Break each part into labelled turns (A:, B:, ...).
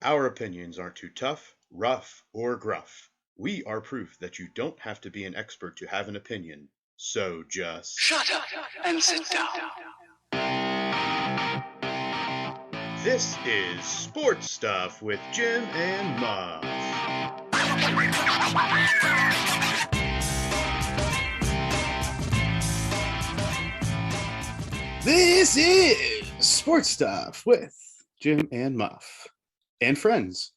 A: Our opinions aren't too tough, rough, or gruff. We are proof that you don't have to be an expert to have an opinion. So just
B: Shut up and sit down.
A: This is Sports Stuff with Jim and Muff.
C: This is Sports Stuff with Jim and Muff and friends.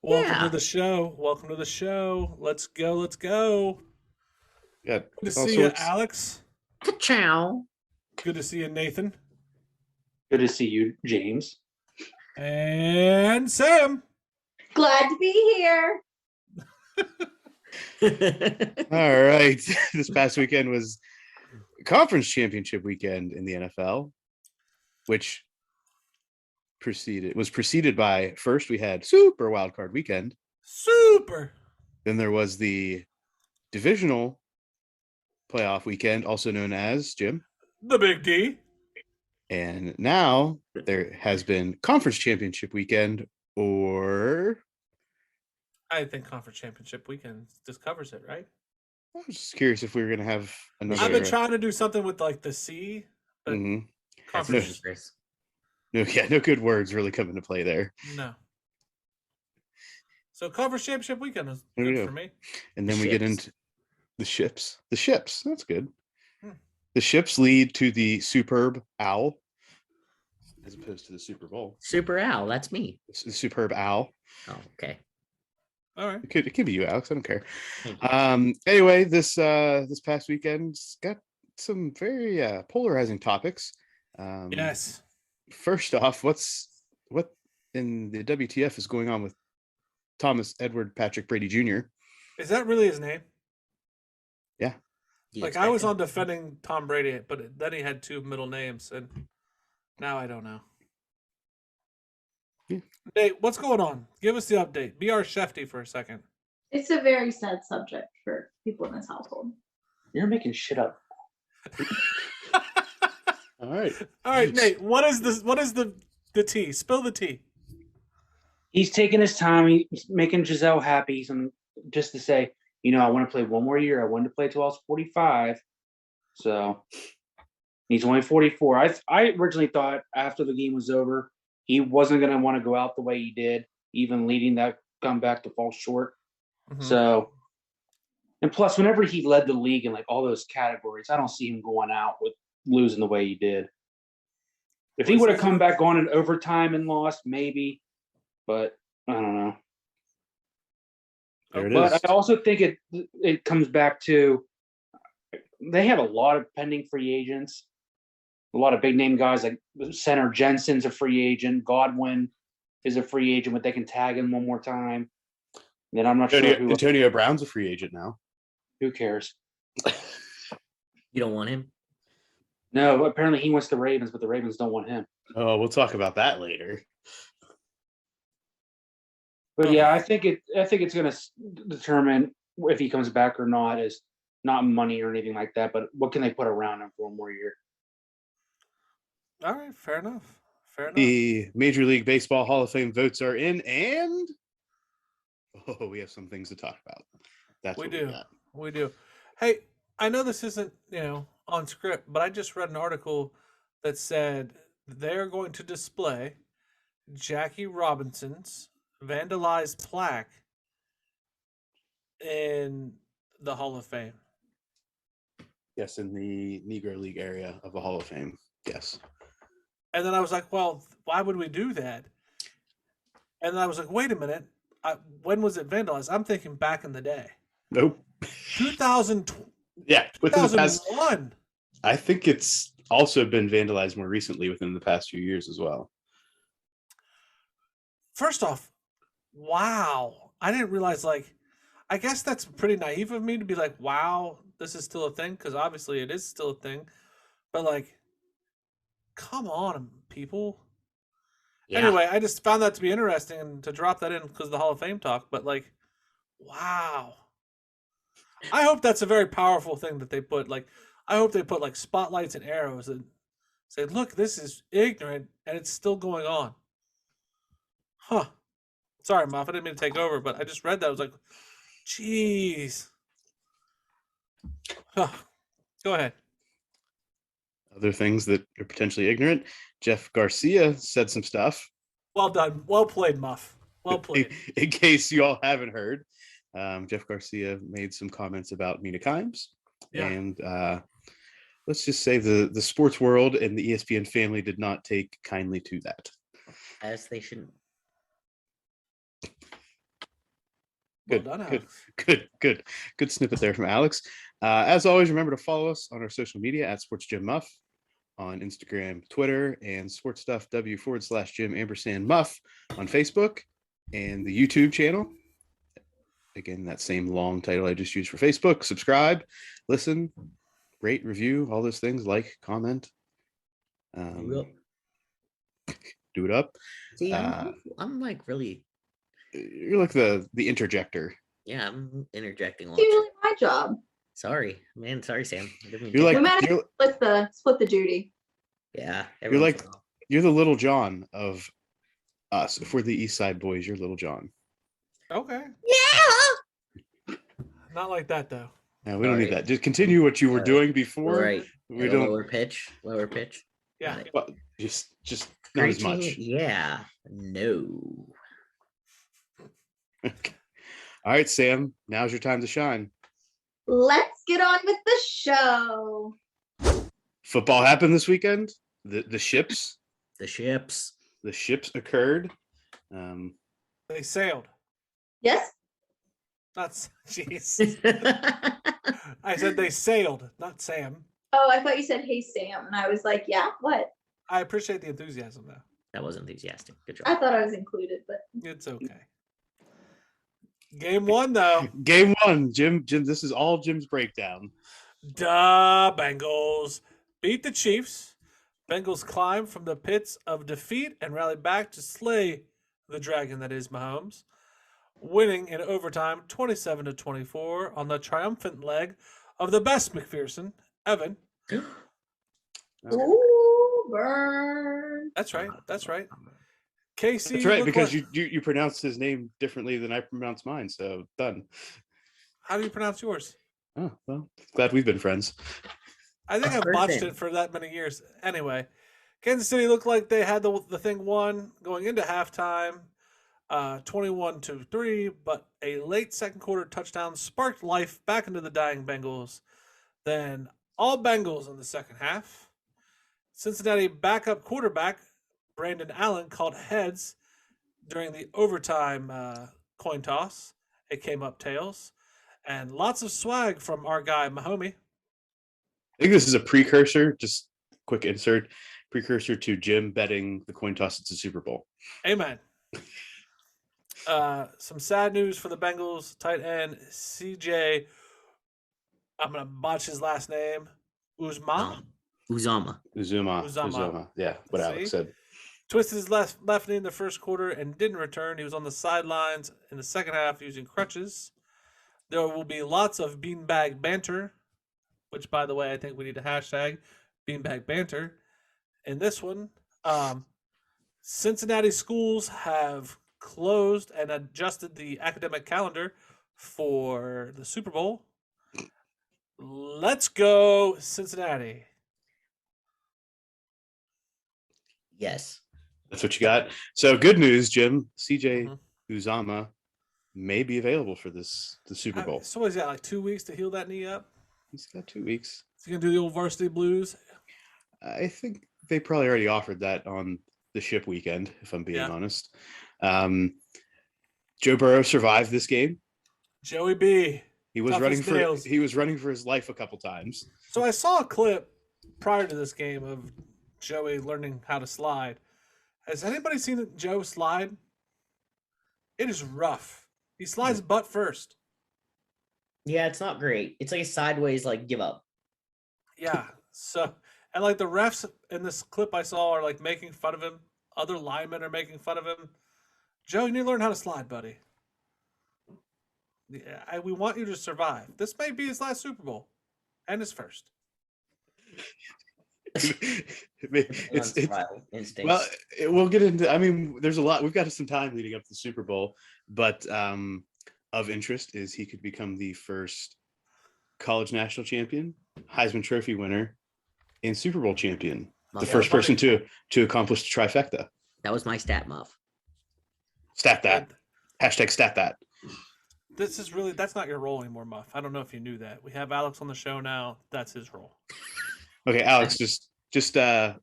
D: Welcome to the show. Welcome to the show. Let's go. Let's go.
C: Got
D: Good to
C: all
D: see you,
C: sorts.
D: Alex.
E: Ciao.
D: Good to see you, Nathan.
E: Good to see you, James.
D: And Sam.
F: Glad to be here.
C: All right. This past weekend was conference championship weekend in the NFL, which was preceded by, first we had Super Wildcard Weekend.
D: Super.
C: Then there was the divisional playoff weekend, also known as, Jim?
D: The Big D.
C: And now there has been conference championship weekend, or
D: I think conference championship weekend just covers it, right?
C: I was just curious if we were going to have another.
D: I've been trying to do something with like the C, but conference.
C: No good words really come into play there.
D: No. So conference championship weekend is good for me.
C: And then we get into the ships. The ships, that's good.
D: Hmm.
C: The ships lead to the superb owl, as opposed to the Super Bowl.
E: Super Al, that's me.
C: The superb owl.
E: Oh, okay.
D: All right.
C: It could be you, Alex. I don't care.
E: Thank you.
C: Anyway, this past weekend's got some very polarizing topics.
D: Yes.
C: First off, what in the WTF is going on with Thomas Edward Patrick Brady Jr.?
D: Is that really his name?
C: Yeah.
D: Like I was on defending Tom Brady, but then he had two middle names, and now I don't know.
C: Yeah.
D: Nate, what's going on? Give us the update. Be our Shefty for a second.
F: It's a very sad subject for people in this household.
E: You're making shit up.
C: All right,
D: Nate. What is this? What is the tea? Spill the tea.
G: He's taking his time. He's making Giselle happy. Just to say, I want to play one more year. I wanted to play till I was 45. So he's only 44. I originally thought after the game was over, he wasn't going to want to go out the way he did, even leading that comeback to fall short.
D: Mm-hmm.
G: So, and plus, whenever he led the league in like all those categories, I don't see him going out with losing the way he did. If he would have come back on in overtime and lost, maybe, but I don't know. But I also think it comes back to they have a lot of pending free agents, a lot of big name guys like center Jensen's a free agent, Godwin is a free agent, but they can tag him one more time. And then I'm not sure who.
C: Antonio Brown's a free agent now.
G: Who cares?
E: You don't want him?
G: No, apparently he wants the Ravens, but the Ravens don't want him.
C: Oh, we'll talk about that later.
G: But yeah, I think it's going to determine if he comes back or not is not money or anything like that, but what can they put around him for one more year?
D: All right, fair enough.
C: The Major League Baseball Hall of Fame votes are in, and we have some things to talk about. That's what
D: we do. Hey, I know this isn't on script, but I just read an article that said they're going to display Jackie Robinson's vandalized plaque in the Hall of Fame.
C: Yes, in the Negro League area of the Hall of Fame. Yes.
D: And then I was like, well, why would we do that? And then I was like, wait a minute. When was it vandalized? I'm thinking back in the day.
C: Nope.
D: 2000.
C: Yeah.
D: 2001.
C: I think it's also been vandalized more recently within the past few years as well.
D: First off, wow. I didn't realize, I guess that's pretty naive of me to be like, wow, this is still a thing, because obviously it is still a thing. But, come on, people. Yeah. Anyway, I just found that to be interesting and to drop that in because of the Hall of Fame talk. But, wow. I hope that's a very powerful thing that they put. I hope they put, spotlights and arrows and say, look, this is ignorant, and it's still going on. Huh. Sorry, Muff. I didn't mean to take over, but I just read that. I was like, jeez. Huh. Go ahead.
C: Other things that are potentially ignorant. Jeff Garcia said some stuff.
D: Well done. Well played, Muff. Well played.
C: In case you all haven't heard, Jeff Garcia made some comments about Mina Kimes.
D: Yeah.
C: And let's just say the sports world and the ESPN family did not take kindly to that.
E: As they shouldn't.
D: Well done, Alex.
C: Good snippet there from Alex. As always, remember to follow us on our social media at SportsJimMuff on Instagram, Twitter, and sportstuffw/Jim_Muff on Facebook and the YouTube channel. Again, that same long title I just used for Facebook. Subscribe, listen, rate, review, all those things. Like, comment. Do it up.
E: See, I'm like really.
C: You're like the interjector.
E: Yeah, I'm interjecting.
F: It's usually my job.
E: Sorry, man. Sorry, Sam. I didn't mean
C: You're
E: to.
C: like
F: We might split the duty.
E: Yeah,
C: you're the Little John of us. If we're the East Side Boys, you're Little John.
D: Okay.
E: Yeah.
D: Not like that, though.
C: No, we don't need that. Just continue what you were doing before.
E: Right.
C: We don't.
E: Lower pitch.
D: Yeah.
C: Well, just not as much.
E: Yeah. No.
C: Okay. All right, Sam. Now's your time to shine.
F: Let's get on with the show.
C: Football happened this weekend. The ships occurred.
D: They sailed.
F: Yes?
D: Not jeez. I said they sailed, not Sam.
F: Oh, I thought you said, hey, Sam. And I was like, yeah, what?
D: I appreciate the enthusiasm, though.
E: That was enthusiastic. Good job.
F: I thought I was included, but
D: It's okay. Game one, though.
C: Game one. Jim, this is all Jim's breakdown.
D: Duh, Bengals beat the Chiefs. Bengals climb from the pits of defeat and rally back to slay the dragon that is Mahomes, winning in overtime 27-24 on the triumphant leg of the best McPherson, Evan.
F: ooh, burn.
D: That's right. Casey.
C: That's right, because
D: like...
C: you pronounced his name differently than I pronounced mine, so done.
D: How do you pronounce yours?
C: Oh, well, glad we've been friends.
D: I think I've botched it for that many years. Anyway, Kansas City looked like they had the thing won going into halftime, 21-3, but a late second quarter touchdown sparked life back into the dying Bengals. Then all Bengals in the second half. Cincinnati backup quarterback Brandon Allen called heads during the overtime coin toss. It came up tails. And lots of swag from our guy, Mahomie.
C: I think this is a precursor, just quick insert, precursor to Jim betting the coin toss at the Super Bowl.
D: Amen. Some sad news for the Bengals. Tight end CJ, I'm going to botch his last name,
E: Uzama.
C: Yeah, what Alex said.
D: Twisted his left knee in the first quarter and didn't return. He was on the sidelines in the second half using crutches. There will be lots of beanbag banter, which, by the way, I think we need to hashtag beanbag banter. In this one, Cincinnati schools have closed and adjusted the academic calendar for the Super Bowl. Let's go, Cincinnati.
E: Yes.
C: That's what you got. So good news, Jim. CJ Uzama may be available for the Super Bowl.
D: So he's got like 2 weeks to heal that knee up?
C: He's got 2 weeks.
D: Is he going to do the old varsity blues?
C: I think they probably already offered that on the ship weekend, if I'm being honest. Joe Burrow survived this game.
D: Joey B.
C: He was running for his life a couple times.
D: So I saw a clip prior to this game of Joey learning how to slide. Has anybody seen Joe slide? It is rough. He slides butt first.
E: Yeah, it's not great. It's like a sideways, like, give up.
D: Yeah. So, and like the refs in this clip I saw are like making fun of him. Other linemen are making fun of him. Joe, you need to learn how to slide, buddy. Yeah, we want you to survive. This may be his last Super Bowl and his first.
C: it's
E: survival instincts.
C: well, we'll get into. I mean, there's a lot. We've got some time leading up to the Super Bowl, but of interest is he could become the first college national champion, Heisman Trophy winner, and Super Bowl champion.
E: Muff,
C: The first person to accomplish the trifecta.
E: that was my stat, Muff.
C: Stat that. Hashtag stat that.
D: That's not your role anymore, Muff. I don't know if you knew that. We have Alex on the show now. That's his role.
C: Okay, Alex, just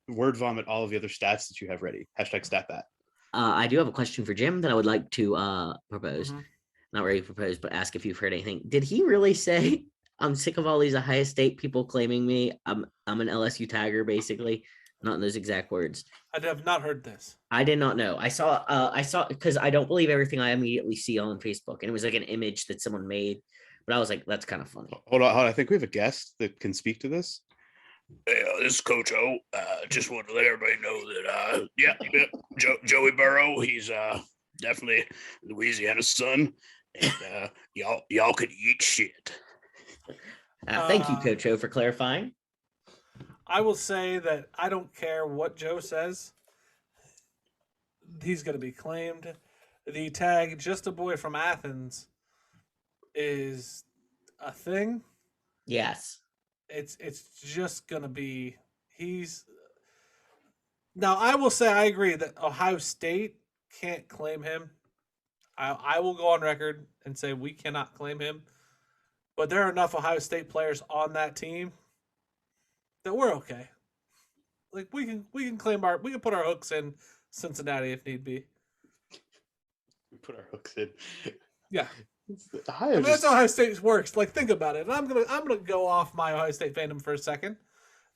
C: word vomit all of the other stats that you have ready. Hashtag stat that.
E: I do have a question for Jim that I would like to propose.
D: Mhm.
E: Not really propose, but ask if you've heard anything. Did he really say, I'm sick of all these Ohio State people claiming me? I'm an LSU Tiger, basically. Not in those exact words.
D: I have not heard this.
E: I did not know. I saw because I don't believe everything I immediately see on Facebook. And it was like an image that someone made. But I was like, that's kind of funny.
C: Hold on. I think we have a guest that can speak to this.
H: Hey, this is Coach O. Just wanted to let everybody know that, Joey Burrow, he's definitely Louisiana's son, and y'all could eat shit.
E: Thank you, Coach O, for clarifying.
D: I will say that I don't care what Joe says. He's going to be claimed. The tag, just a boy from Athens, is a thing.
E: Yes.
D: It's just going to be, now I will say I agree that Ohio State can't claim him. I will go on record and say we cannot claim him. But there are enough Ohio State players on that team that we're okay. Like we can put our hooks in Cincinnati if need be.
C: We put our hooks in.
D: Yeah.
C: Ohio
D: That's how Ohio State works. Like, think about it. And I'm gonna go off my Ohio State fandom for a second.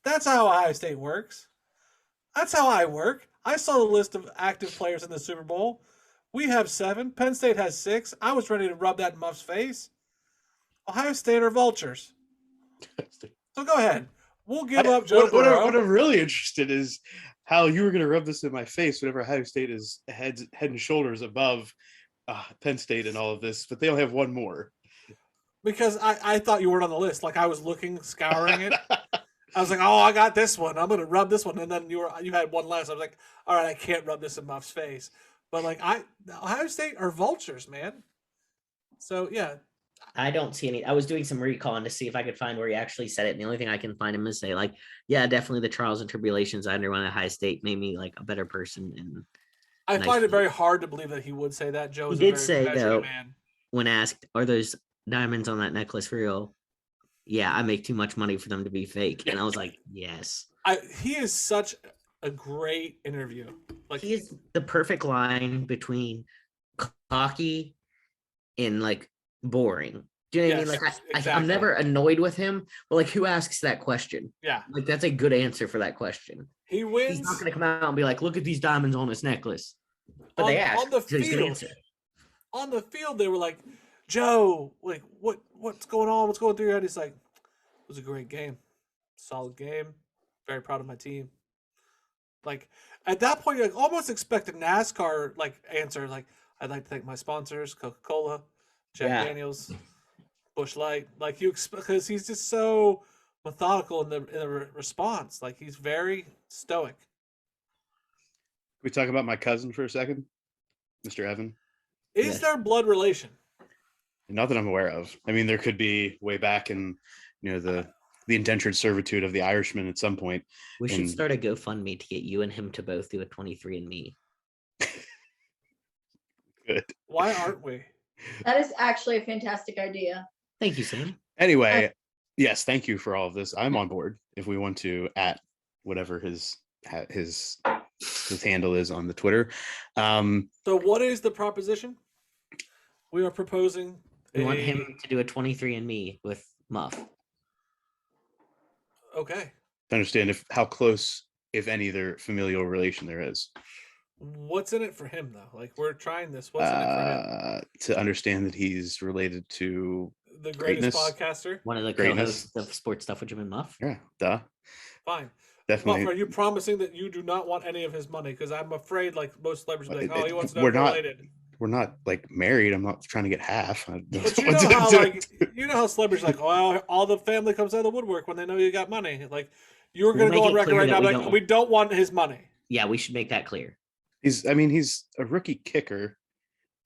D: That's how Ohio State works. That's how I work. I saw the list of active players in the Super Bowl. We have 7. Penn State has 6. I was ready to rub that in Muff's face. Ohio State are vultures. So go ahead. We'll give up Joe Burrow.
C: What I'm really interested is how you were going to rub this in my face whenever Ohio State is head and shoulders above Penn State and all of this, but they only have one more.
D: Because I thought you weren't on the list. Like I was scouring it. I was like, oh, I got this one. I'm gonna rub this one, and then you had one less. I was like, all right, I can't rub this in Muff's face. But like Ohio State are vultures, man. So yeah.
E: I don't see any. I was doing some recon to see if I could find where he actually said it. And the only thing I can find him is say, like, yeah, definitely the trials and tribulations I underwent at Ohio State made me like a better person. And
D: I find it very hard to believe that he would say that. Joe is
E: he
D: a
E: did
D: very
E: say,
D: measured
E: though,
D: man.
E: When asked, are those diamonds on that necklace real? Yeah, I make too much money for them to be fake. And I was like, yes.
D: He is such a great interview. Like
E: He is the perfect line between cocky and like boring. Do you know what I mean? Like I'm
D: exactly.
E: never annoyed with him, but like who asks that question?
D: Yeah.
E: Like that's a good answer for that question.
D: He wins.
E: He's not gonna come out and be like, look at these diamonds on this necklace. But they asked,
D: on the
E: so he's gonna
D: field.
E: answer.
D: On the field, they were like, Joe, like what's going on? What's going through your head? He's like, it was a great game. Solid game. Very proud of my team. Like at that point, you like almost expect a NASCAR like answer, like, I'd like to thank my sponsors, Coca-Cola, Jack Daniels, Busch Light. Like you expect, because he's just so methodical in the response. Like he's very stoic.
C: Can we talk about my cousin for a second, Mr. Evan?
D: Is there blood relation?
C: Not that I'm aware of. I mean, there could be way back in, the indentured servitude of the Irishman at some point.
E: We should start a GoFundMe to get you and him to both do a 23andMe.
C: Good.
D: Why aren't we?
F: That is actually a fantastic idea.
E: Thank you, Sam.
C: Anyway, yes, thank you for all of this. I'm on board if we want to at whatever his handle is on the Twitter.
D: So what is the proposition? We are proposing.
E: We want him to do a 23andMe with Muff.
D: Okay.
C: To understand how close, if any, their familial relation there is.
D: What's in it for him, though? Like, we're trying this. What's in it for him?
C: To understand that he's related to
D: The greatest
C: greatness.
D: podcaster?
E: One of the
C: Greatness.
E: co-hosts of Sports Stuff with Jim and Muff.
C: Yeah, duh.
D: Fine.
C: Definitely.
D: Muff, are you promising that you do not want any of his money? Because I'm afraid, like, most celebrities will be like,
C: It-
D: oh, he wants to know
C: we're
D: if we're
C: not-
D: related.
C: We're not like married. I'm not trying to get half.
D: But you know how, like, you know how celebrities are like, oh, all the family comes out of the woodwork when they know you got money. Like, You're
E: We'll
D: going to go
E: make
D: on
E: it
D: record
E: clear
D: right
E: that
D: now.
E: we
D: Like,
E: don't-
D: we don't want his money.
E: Yeah, we should make that clear.
C: He's a rookie kicker.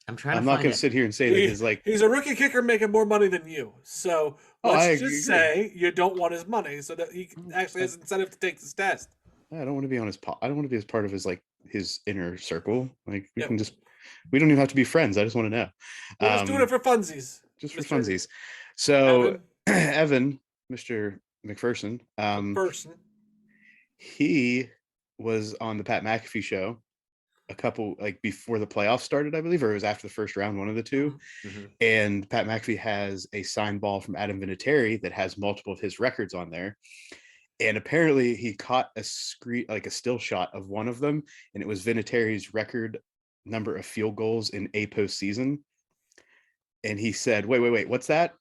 E: I'm trying
C: I'm
E: to
C: not
E: find
C: going to
E: it.
C: sit here and say that his like.
D: He's a rookie kicker making more money than you. So
C: Oh, I
D: let's
C: agree.
D: just say you don't want his money so that he actually has incentive to take this test.
C: I don't want to be on his. I don't want to be as part of his like his inner circle. Like we
D: Yep.
C: can just. We don't even have to be friends. I just want to know.
D: We're just doing it for funsies.
C: Just for
D: Mr.
C: funsies. So
D: Evan.
C: Evan, Mr. McPherson,
D: Person.
C: he was on the Pat McAfee show a couple like before the playoffs started, I believe, or it was after the first round, one of the two.
E: Mhm.
C: And Pat McAfee has a signed ball from Adam Vinatieri that has multiple of his records on there. And apparently he caught a still shot of one of them, and it was Vinatieri's record number of field goals in a postseason. And he said, wait, what's that?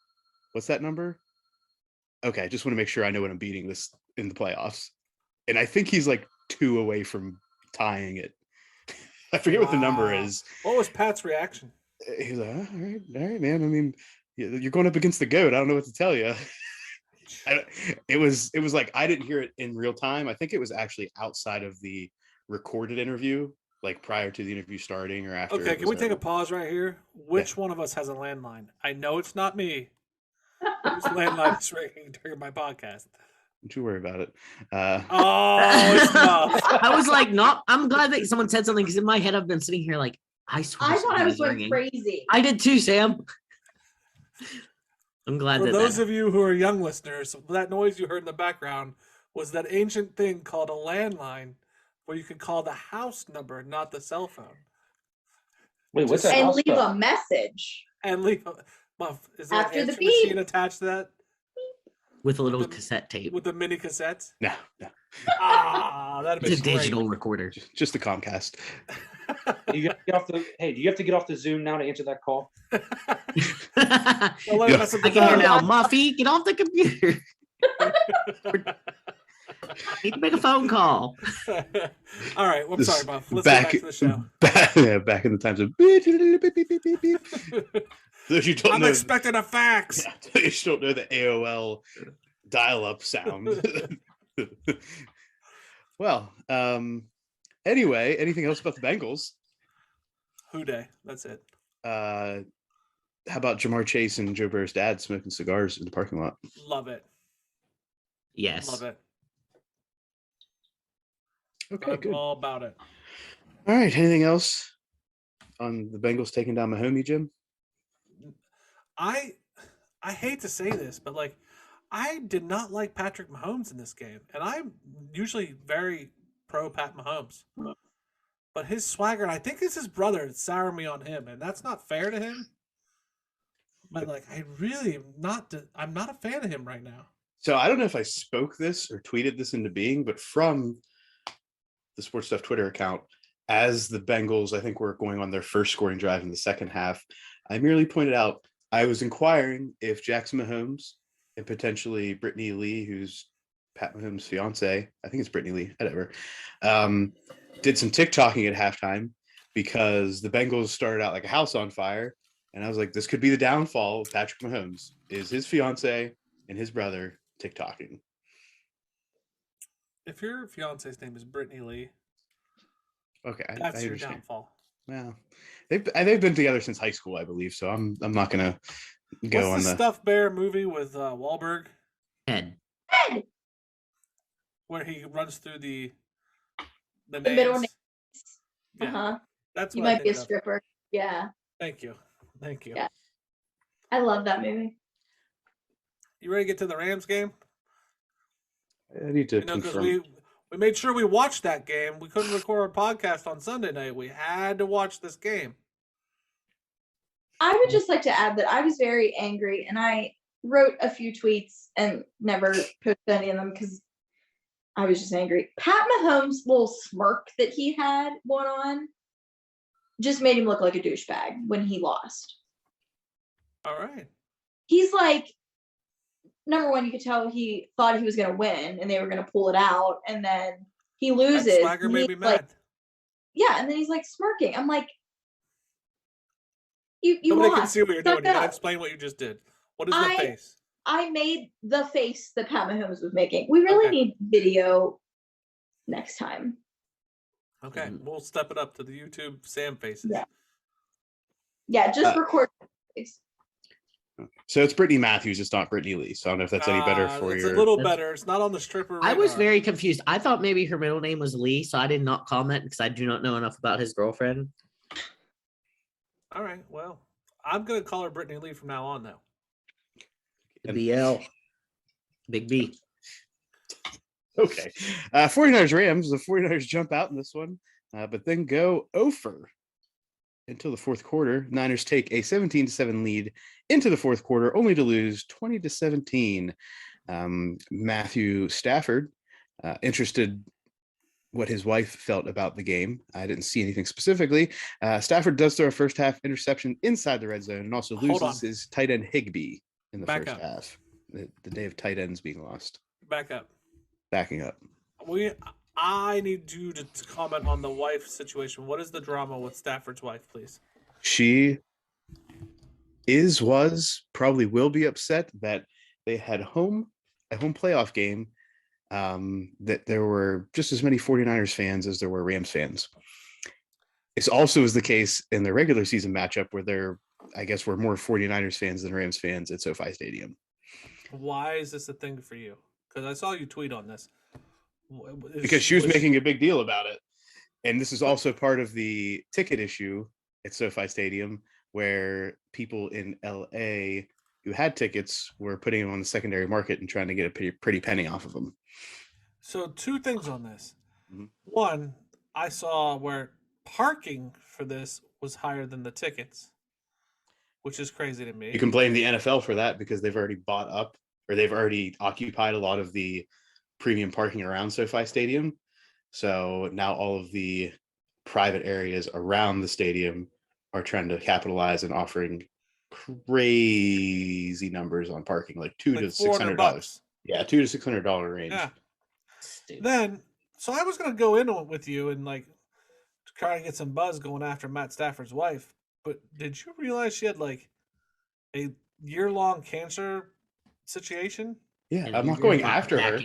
C: What's that number? Okay, I just want to make sure I know what I'm beating this in the playoffs. And I think he's like 2 away from tying it. I forget what the number
D: Wow.
C: is.
D: What was Pat's reaction?
C: He was like, all right, man. I mean, you're going up against the GOAT. I don't know what to tell you. It was like I didn't hear it in real time. I think it was actually outside of the recorded interview, like prior to the interview starting or after.
D: Okay, can we take a pause right here? Which one of us has a landline? I know it's not me. Whose landline is ringing during my podcast?
C: Don't you worry about it.
D: Oh, it's Muff.
E: I was like, I'm glad that someone said something because in my head I've been sitting here like, I swear.
F: I thought I was
E: something
F: going
E: ringing.
F: crazy.
E: I did too, Sam. I'm glad
D: For
E: that
D: those
E: that-
D: of you who are young listeners, that noise you heard in the background was that ancient thing called a landline, where you could call the house number, not the cell phone,
G: Wait, what's
D: Just-
G: that?
F: And
G: house
F: leave
G: phone?
F: a message.
D: and leave. Muff, is there
F: After
D: an
F: the
D: answer
F: beep.
D: machine attached to that
E: with a little
D: the-
E: cassette tape.
D: with the mini cassettes?
C: No.
D: That'd be
E: It's a digital recorder.
C: Just the Comcast.
G: You gotta get off the. Hey, do you have to get off the Zoom now to answer that call?
E: I
D: Don't let it mess up the
E: can hear
D: phone.
E: now. Muffy, get off the computer. Need to make a phone call.
D: All right, well, I'm
C: This-
D: sorry, Muff. Let's get back to the show.
C: Back in the times of beep, beep, beep, beep, beep, beep. Those you don't
D: I'm
C: know,
D: expecting a fax.
C: you just don't know the AOL dial-up sound. Well, anyway, anything else about the Bengals?
D: Who day? That's it.
C: How about Jamar Chase and Joe Burrow's dad smoking cigars in the parking lot?
D: Love it.
E: Yes.
D: Love it.
C: Okay,
D: I'm
C: good.
D: all about it.
C: All right, anything else on the Bengals taking down Mahomie, Jim?
D: I hate to say this, but like I did not like Patrick Mahomes in this game, and I'm usually very pro Pat Mahomes. But his swagger, and I think it's his brother, that soured me on him, and that's not fair to him. But like, I really am not. I'm not a fan of him right now.
C: So I don't know if I spoke this or tweeted this into being, but from the Sports Stuff Twitter account, as the Bengals, I think, were going on their first scoring drive in the second half, I merely pointed out I was inquiring if Jackson Mahomes and potentially Brittany Lee, who's Pat Mahomes' fiance, I think it's Brittany Lee, whatever, did some TikToking at halftime because the Bengals started out like a house on fire. And I was like, this could be the downfall of Patrick Mahomes, is his fiance and his brother TikToking.
D: If your fiance's name is Brittany Lee,
C: Okay,
D: that's
C: I
D: your
C: understand.
D: downfall.
C: Well, they've been together since high school, I believe. So I'm not gonna go
D: What's
C: on
D: the
C: the
D: Stuffed Bear movie with Wahlberg
E: Ed.
D: where he runs through the
F: The middle
D: names? Yeah,
F: Uh-huh.
D: that's
F: You
D: what I
F: might be a
D: think of.
F: stripper. Yeah.
D: Thank you. Thank you.
F: Yeah. I love that movie.
D: You ready to get to the Rams game?
C: I need to
D: You know, because
C: confirm.
D: we made sure we watched that game. We couldn't record our podcast on Sunday night. We had to watch this game.
F: I would just like to add that I was very angry and I wrote a few tweets and never posted any of them because I was just angry. Pat Mahomes' little smirk that he had going on just made him look like a douchebag when he lost.
D: All right.
F: He's like, number one, you could tell he thought he was going to win and they were going to pull it out. And then he loses.
D: That swagger
F: and
D: made me
F: he's like,
D: mad.
F: yeah. And then he's like smirking. I'm like, you
D: Nobody
F: lost.
D: can see what you're
F: Suck
D: doing. You gotta
F: up.
D: explain what you just did. What is the
F: I-
D: face?
F: I made the face that Pat Mahomes was making. We really
D: Okay.
F: need video next time.
D: Okay, we'll step it up to the YouTube Sam faces.
F: Yeah, just record.
C: So it's Brittany Matthews. It's not Brittany Lee. So I don't know if that's any better for
D: it's
C: you.
D: a little better. It's not on the stripper radar.
E: I was very confused. I thought maybe her middle name was Lee, so I did not comment because I do not know enough about his girlfriend.
D: All right, well, I'm going to call her Brittany Lee from now on, though.
E: BL. Big B.
C: Okay. 49ers Rams. The 49ers jump out in this one, but then go over until the fourth quarter. Niners take a 17-7 lead into the fourth quarter, only to lose 20-17. Matthew Stafford, interested what his wife felt about the game. I didn't see anything specifically. Stafford does throw a first half interception inside the red zone and also loses his tight end Higbee in the first half. The day of tight ends being lost.
D: Backing up. I need you to comment on the wife situation. What is the drama with Stafford's wife, please?
C: She probably will be upset that they had a home playoff game, that there were just as many 49ers fans as there were Rams fans. It also is the case in the regular season matchup where there, I guess, were more 49ers fans than Rams fans at SoFi Stadium.
D: Why is this a thing for you? Because I saw you tweet on this.
C: Because she was making a big deal about it. And this is also part of the ticket issue at SoFi Stadium, where people in LA who had tickets were putting them on the secondary market and trying to get a pretty penny off of them.
D: So 2 things on this. Mm-hmm. One, I saw where parking for this was higher than the tickets, which is crazy to me.
C: You can blame the NFL for that because they've already bought up, or they've already occupied a lot of the premium parking around SoFi Stadium. So now all of the private areas around the stadium are trying to capitalize and offering crazy numbers on parking, like $200 to $600. Yeah, $200 to $600 range.
D: Yeah. Then, so I was going to go in with you and like try to get some buzz going after Matt Stafford's wife, but did you realize she had like a year-long cancer situation?
C: Yeah, I'm not going after her.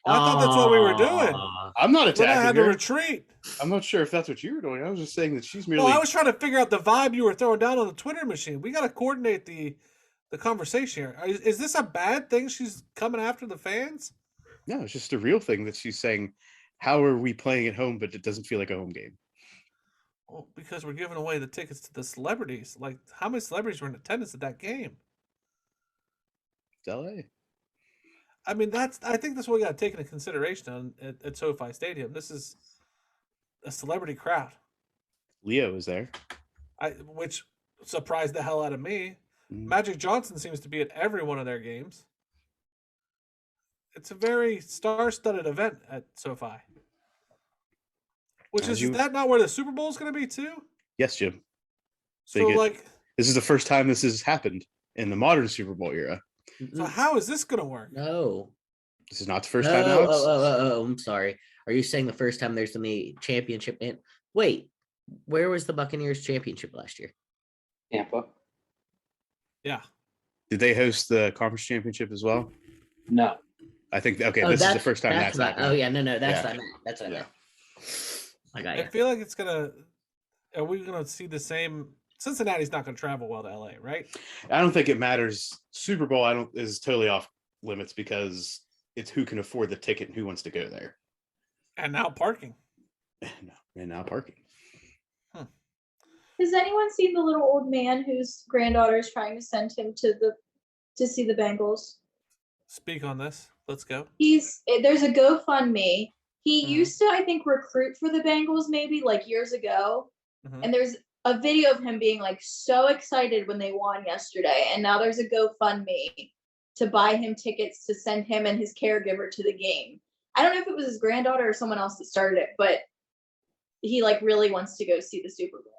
D: I thought that's what we were doing.
C: I'm not attacking her.
D: I had to retreat.
C: I'm not sure if that's what you were doing. I was just saying that she's merely...
D: Well, I was trying to figure out the vibe you were throwing down on the Twitter machine. We got to coordinate the conversation here. Is this a bad thing she's coming after the fans?
C: No, it's just a real thing that she's saying, how are we playing at home, but it doesn't feel like a home game?
D: Well, because we're giving away the tickets to the celebrities. Like, how many celebrities were in attendance at that game?
C: It's LA.
D: I mean, I think that's what we got to take into consideration at SoFi Stadium. This is a celebrity crowd.
C: Leo was there.
D: Which surprised the hell out of me. Magic Johnson seems to be at every one of their games. It's a very star-studded event at SoFi. Is that not where the Super Bowl is going to be too?
C: Yes, Jim.
D: So
C: this is the first time this has happened in the modern Super Bowl era.
D: So how is this going to work?
E: No.
C: This is not the first time, Alex?
E: Oh, I'm sorry. Are you saying the first time there's the championship? Wait, where was the Buccaneers championship last year?
G: Tampa.
D: Yeah.
C: Did they host the conference championship as well?
G: No.
C: I think, this is the first time that's happened.
E: Oh, yeah, no, that's what I meant. That's what I meant. I got you.
D: I feel like it's going to... Are we going to see the same... Cincinnati's not going to travel well to LA, right?
C: I don't think it matters. Super Bowl is totally off limits because it's who can afford the ticket and who wants to go there.
D: And now parking.
C: And now parking.
F: Has anyone seen the little old man whose granddaughter is trying to send him to see the Bengals?
D: Speak on this. Let's go.
F: There's a GoFundMe. He used to, I think, recruit for the Bengals maybe like years ago. And there's a video of him being like so excited when they won yesterday. And now there's a GoFundMe to buy him tickets to send him and his caregiver to the game. I don't know if it was his granddaughter or someone else that started it, but he like really wants to go see the Super Bowl.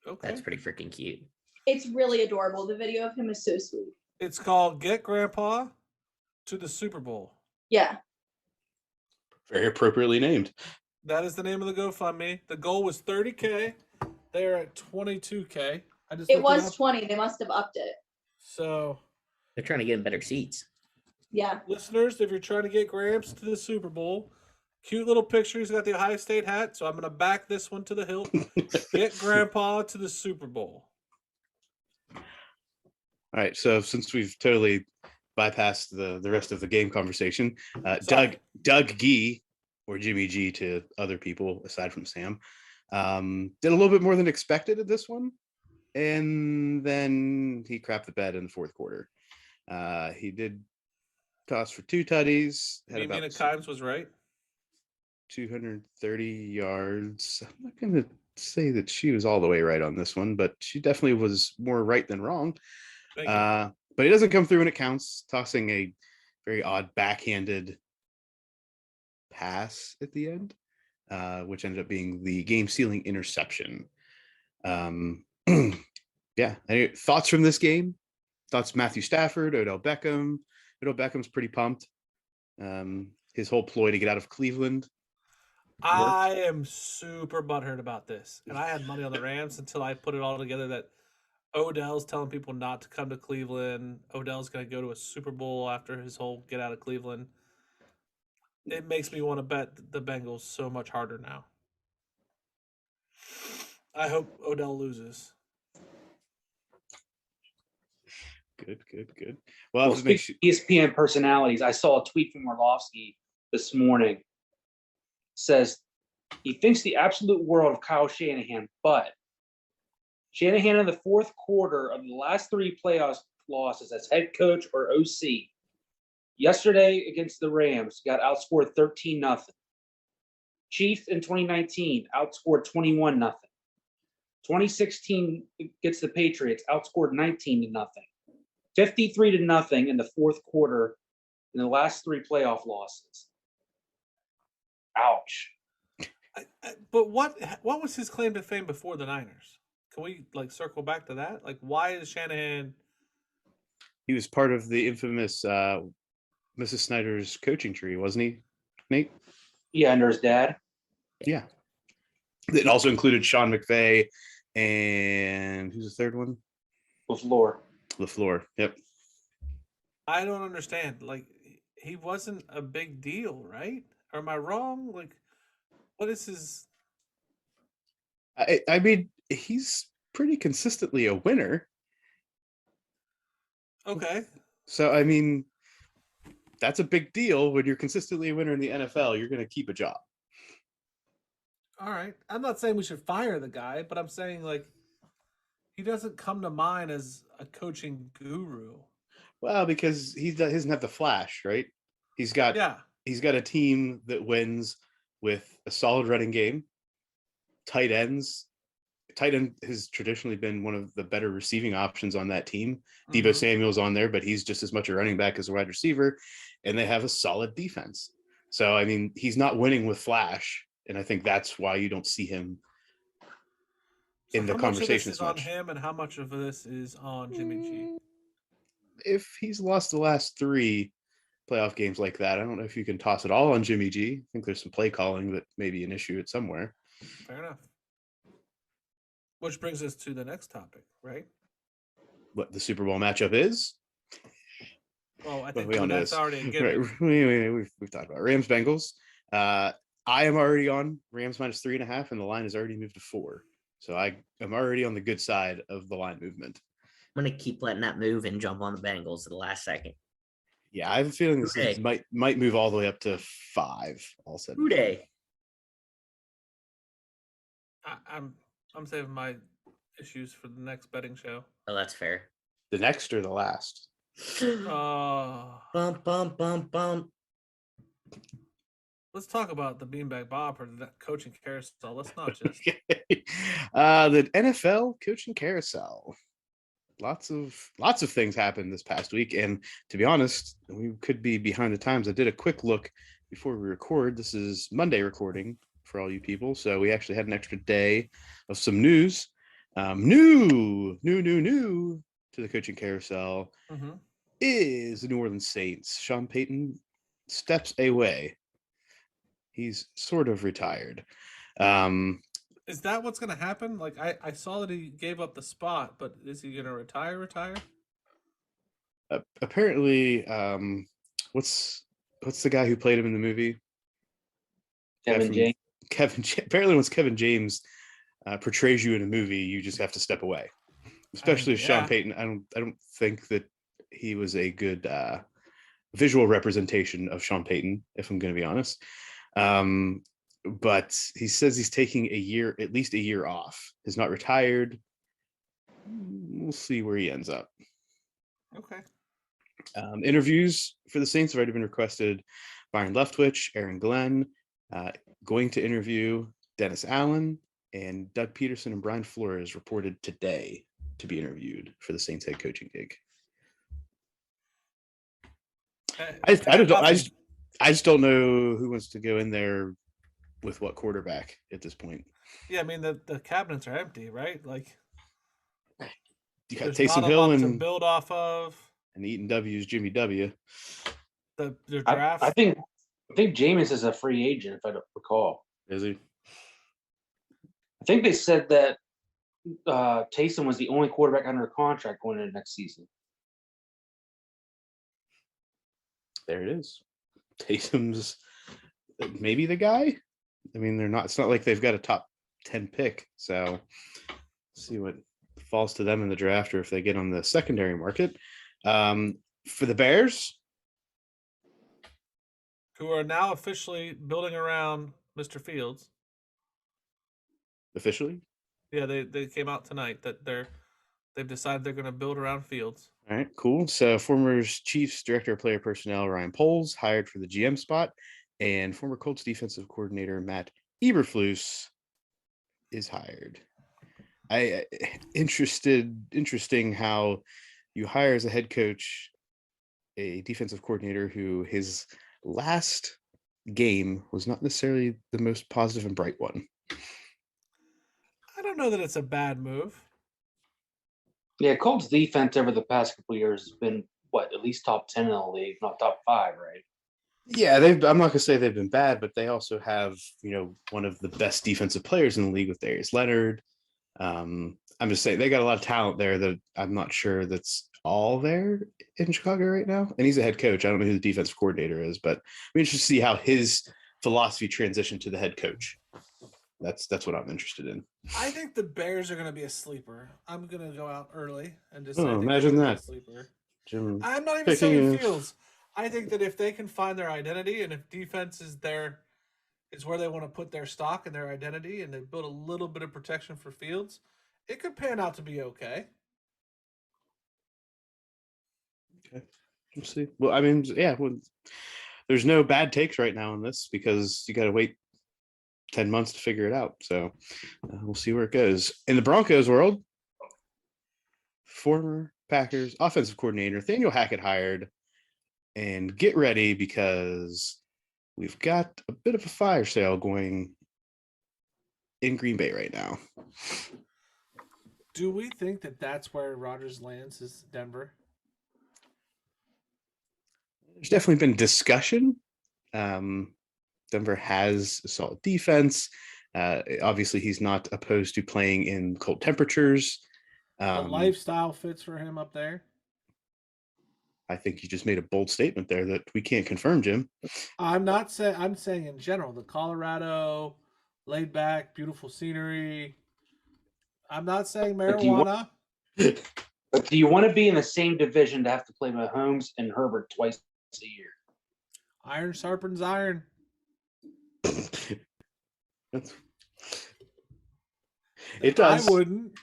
D: Okay.
E: That's pretty freaking cute.
F: It's really adorable. The video of him is so sweet.
D: It's called Get Grandpa to the Super Bowl.
F: Yeah.
C: Very appropriately named.
D: That is the name of the GoFundMe. The goal was $30K. They're at $22K.
F: It was 20. They must have upped it.
D: So
E: They're trying to get in better seats.
F: Yeah.
D: Listeners, if you're trying to get Gramps to the Super Bowl, cute little picture. He's got the Ohio State hat, so I'm going to back this one to the hilt. Get Grandpa to the Super Bowl.
C: All right, so since we've totally bypassed the rest of the game conversation, Doug Gee, or Jimmy G to other people aside from Sam, did a little bit more than expected at this one, and then he crapped the bed in the fourth quarter. He did toss for 2 tutties.
D: Mina Kimes was right.
C: 230 yards. I'm not going to say that she was all the way right on this one, but she definitely was more right than wrong. But he doesn't come through when it counts, tossing a very odd backhanded pass at the end, which ended up being the game-sealing interception. Yeah. Any thoughts from this game? Thoughts Matthew Stafford, Odell Beckham. Odell Beckham's pretty pumped. His whole ploy to get out of Cleveland.
D: I am super butthurt about this. And I had money on the Rams until I put it all together that Odell's telling people not to come to Cleveland. Odell's going to go to a Super Bowl after his whole get out of Cleveland. It makes me want to bet the Bengals so much harder now. I hope Odell loses.
C: Good. Well,
G: ESPN personalities. I saw a tweet from Orlovsky this morning. Says he thinks the absolute world of Kyle Shanahan, but Shanahan in the fourth quarter of the last 3 playoff losses as head coach or OC. Yesterday against the Rams, got outscored 13-0. Chiefs in 2019 outscored 21-0. 2016 against the Patriots outscored 19-0. 53-0 in the fourth quarter in the last 3 playoff losses. Ouch.
D: But what was his claim to fame before the Niners? Can we circle back to that? Why is Shanahan?
C: He was part of the infamous Mrs. Snyder's coaching tree, wasn't he, Nate?
G: Yeah, under his dad.
C: Yeah. It also included Sean McVay and who's the third one? LaFleur. Yep.
D: I don't understand. He wasn't a big deal, right? Or am I wrong? What is his?
C: I mean, he's pretty consistently a winner.
D: Okay.
C: So, I mean, that's a big deal. When you're consistently a winner in the NFL, you're going to keep a job.
D: All right. I'm not saying we should fire the guy, but I'm saying, he doesn't come to mind as a coaching guru.
C: Well, because he doesn't have the flash, right? He's got a team that wins with a solid running game, tight ends. Tight end has traditionally been one of the better receiving options on that team. Mm-hmm. Deebo Samuel's on there, but he's just as much a running back as a wide receiver, and they have a solid defense. So, I mean, he's not winning with flash, and I think that's why you don't see him in the conversation as much.
D: How much of this is on him, and how much of this is on Jimmy G?
C: If he's lost the last 3 playoff games like that, I don't know if you can toss it all on Jimmy G. I think there's some play calling that may be an issue at somewhere.
D: Fair enough. Which brings us to the next topic, right?
C: What the Super Bowl matchup is?
D: Well, I think that's already a given.
C: Right. We've talked about Rams Bengals. I am already on Rams minus 3.5, and the line has already moved to 4. So I am already on the good side of the line movement.
E: I'm going to keep letting that move and jump on the Bengals at the last second.
C: Yeah, I have a feeling this might move all the way up to 5. All said.
D: I'm saving my issues for the next betting show.
E: Oh, that's fair.
C: The next or the last?
E: Bump, bump, bump, bump.
D: Let's talk about the Beanbag Bob or the coaching carousel. Let's not just
C: the NFL coaching carousel. Lots of things happened this past week, and to be honest, we could be behind the times. I did a quick look before we record. This is Monday recording for all you people, so we actually had an extra day of some news. New to the coaching carousel is the New Orleans Saints. Sean Payton steps away. He's sort of retired.
D: Is that what's going to happen? I saw that he gave up the spot, but is he going to retire?
C: Apparently, what's the guy who played him in the movie?
G: Kevin James.
C: Apparently, once Kevin James portrays you in a movie, you just have to step away. Especially Sean Payton. I don't think that he was a good visual representation of Sean Payton, if I'm going to be honest. But he says he's taking at least a year off. He's not retired. We'll see where he ends up.
D: Okay.
C: Interviews for the Saints have already been requested. Byron Leftwich, Aaron Glenn, going to interview Dennis Allen, and Doug Peterson and Brian Flores reported today to be interviewed for the Saints head coaching gig. I just don't know who wants to go in there with what quarterback at this point.
D: Yeah, I mean the cabinets are empty, right? Like
C: you got Taysom Hill
D: to build off of,
C: and Eaton W's Jimmy W.
D: The draft.
G: I think Jameis is a free agent, if I don't recall.
C: Is he?
G: I think they said that Taysom was the only quarterback under contract going into next season.
C: There it is. Taysom's maybe the guy. I mean, they're not. It's not like they've got a top 10 pick. So, see what falls to them in the draft, or if they get on the secondary market. For the Bears,
D: who are now officially building around Mr. Fields.
C: Officially?
D: Yeah, they came out tonight that they've decided they're going to build around Fields.
C: All right, cool. So former Chiefs Director of Player Personnel Ryan Poles hired for the GM spot, and former Colts defensive coordinator Matt Eberflus is hired. Interesting how you hire as a head coach a defensive coordinator who his last game was not necessarily the most positive and bright one.
D: I don't know that it's a bad move.
G: Yeah, Colts defense over the past couple of years has been at least top 10 in the league, not top 5, right?
C: Yeah, I'm not gonna say they've been bad, but they also have, one of the best defensive players in the league with Darius Leonard. I'm just saying they got a lot of talent there that I'm not sure that's all there in Chicago right now. And he's a head coach. I don't know who the defensive coordinator is, but I'm interested to see how his philosophy transitioned to the head coach. That's what I'm interested in.
D: I think the Bears are going to be a sleeper. I'm going to go out early and just
C: imagine that.
D: Sleeper.
C: Jim,
D: I'm not even saying Fields. I think that if they can find their identity, and if defense is where they want to put their stock and their identity, and they build a little bit of protection for Fields, it could pan out to be okay.
C: Okay, we'll see. Well, I mean, yeah, there's no bad takes right now in this because you got to wait 10 months to figure it out. So we'll see where it goes. In the Broncos world, former Packers offensive coordinator Nathaniel Hackett hired, and get ready because we've got a bit of a fire sale going in Green Bay right now.
D: Do we think that that's where Rodgers lands, is Denver?
C: There's definitely been discussion. Denver has a solid defense. Obviously, he's not opposed to playing in cold temperatures.
D: The lifestyle fits for him up there.
C: I think you just made a bold statement there that we can't confirm, Jim.
D: I'm saying in general, the Colorado, laid back, beautiful scenery. I'm not saying marijuana.
G: But do you want to be in the same division to have to play Mahomes and Herbert twice a year?
D: Iron sharpens iron.
C: It does.
D: I wouldn't.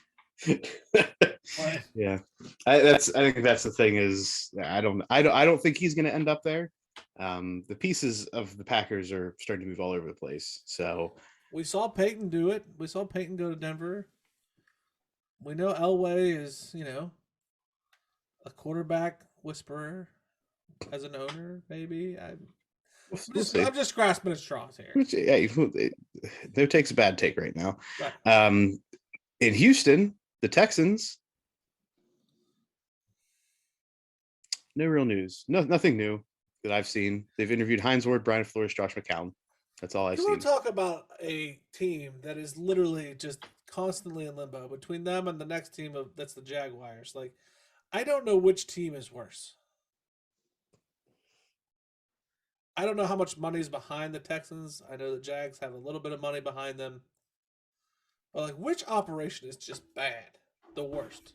C: Yeah, I think that's the thing is I don't think he's going to end up there. The pieces of the Packers are starting to move all over the place. So
D: we saw Peyton do it. We saw Peyton go to Denver. We know Elway is, a quarterback whisperer as an owner. Maybe I'm just grasping at straws here.
C: Hey, no take's a bad take right now.
D: Right.
C: In Houston, the Texans. No real news. Nothing new that I've seen. They've interviewed Hines Ward, Brian Flores, Josh McCown. That's all I've seen.
D: You want to talk about a team that is literally just constantly in limbo between them and the next team that's the Jaguars. Like, I don't know which team is worse. I don't know how much money's behind the Texans. I know the Jags have a little bit of money behind them. But like, which operation is just bad? The worst.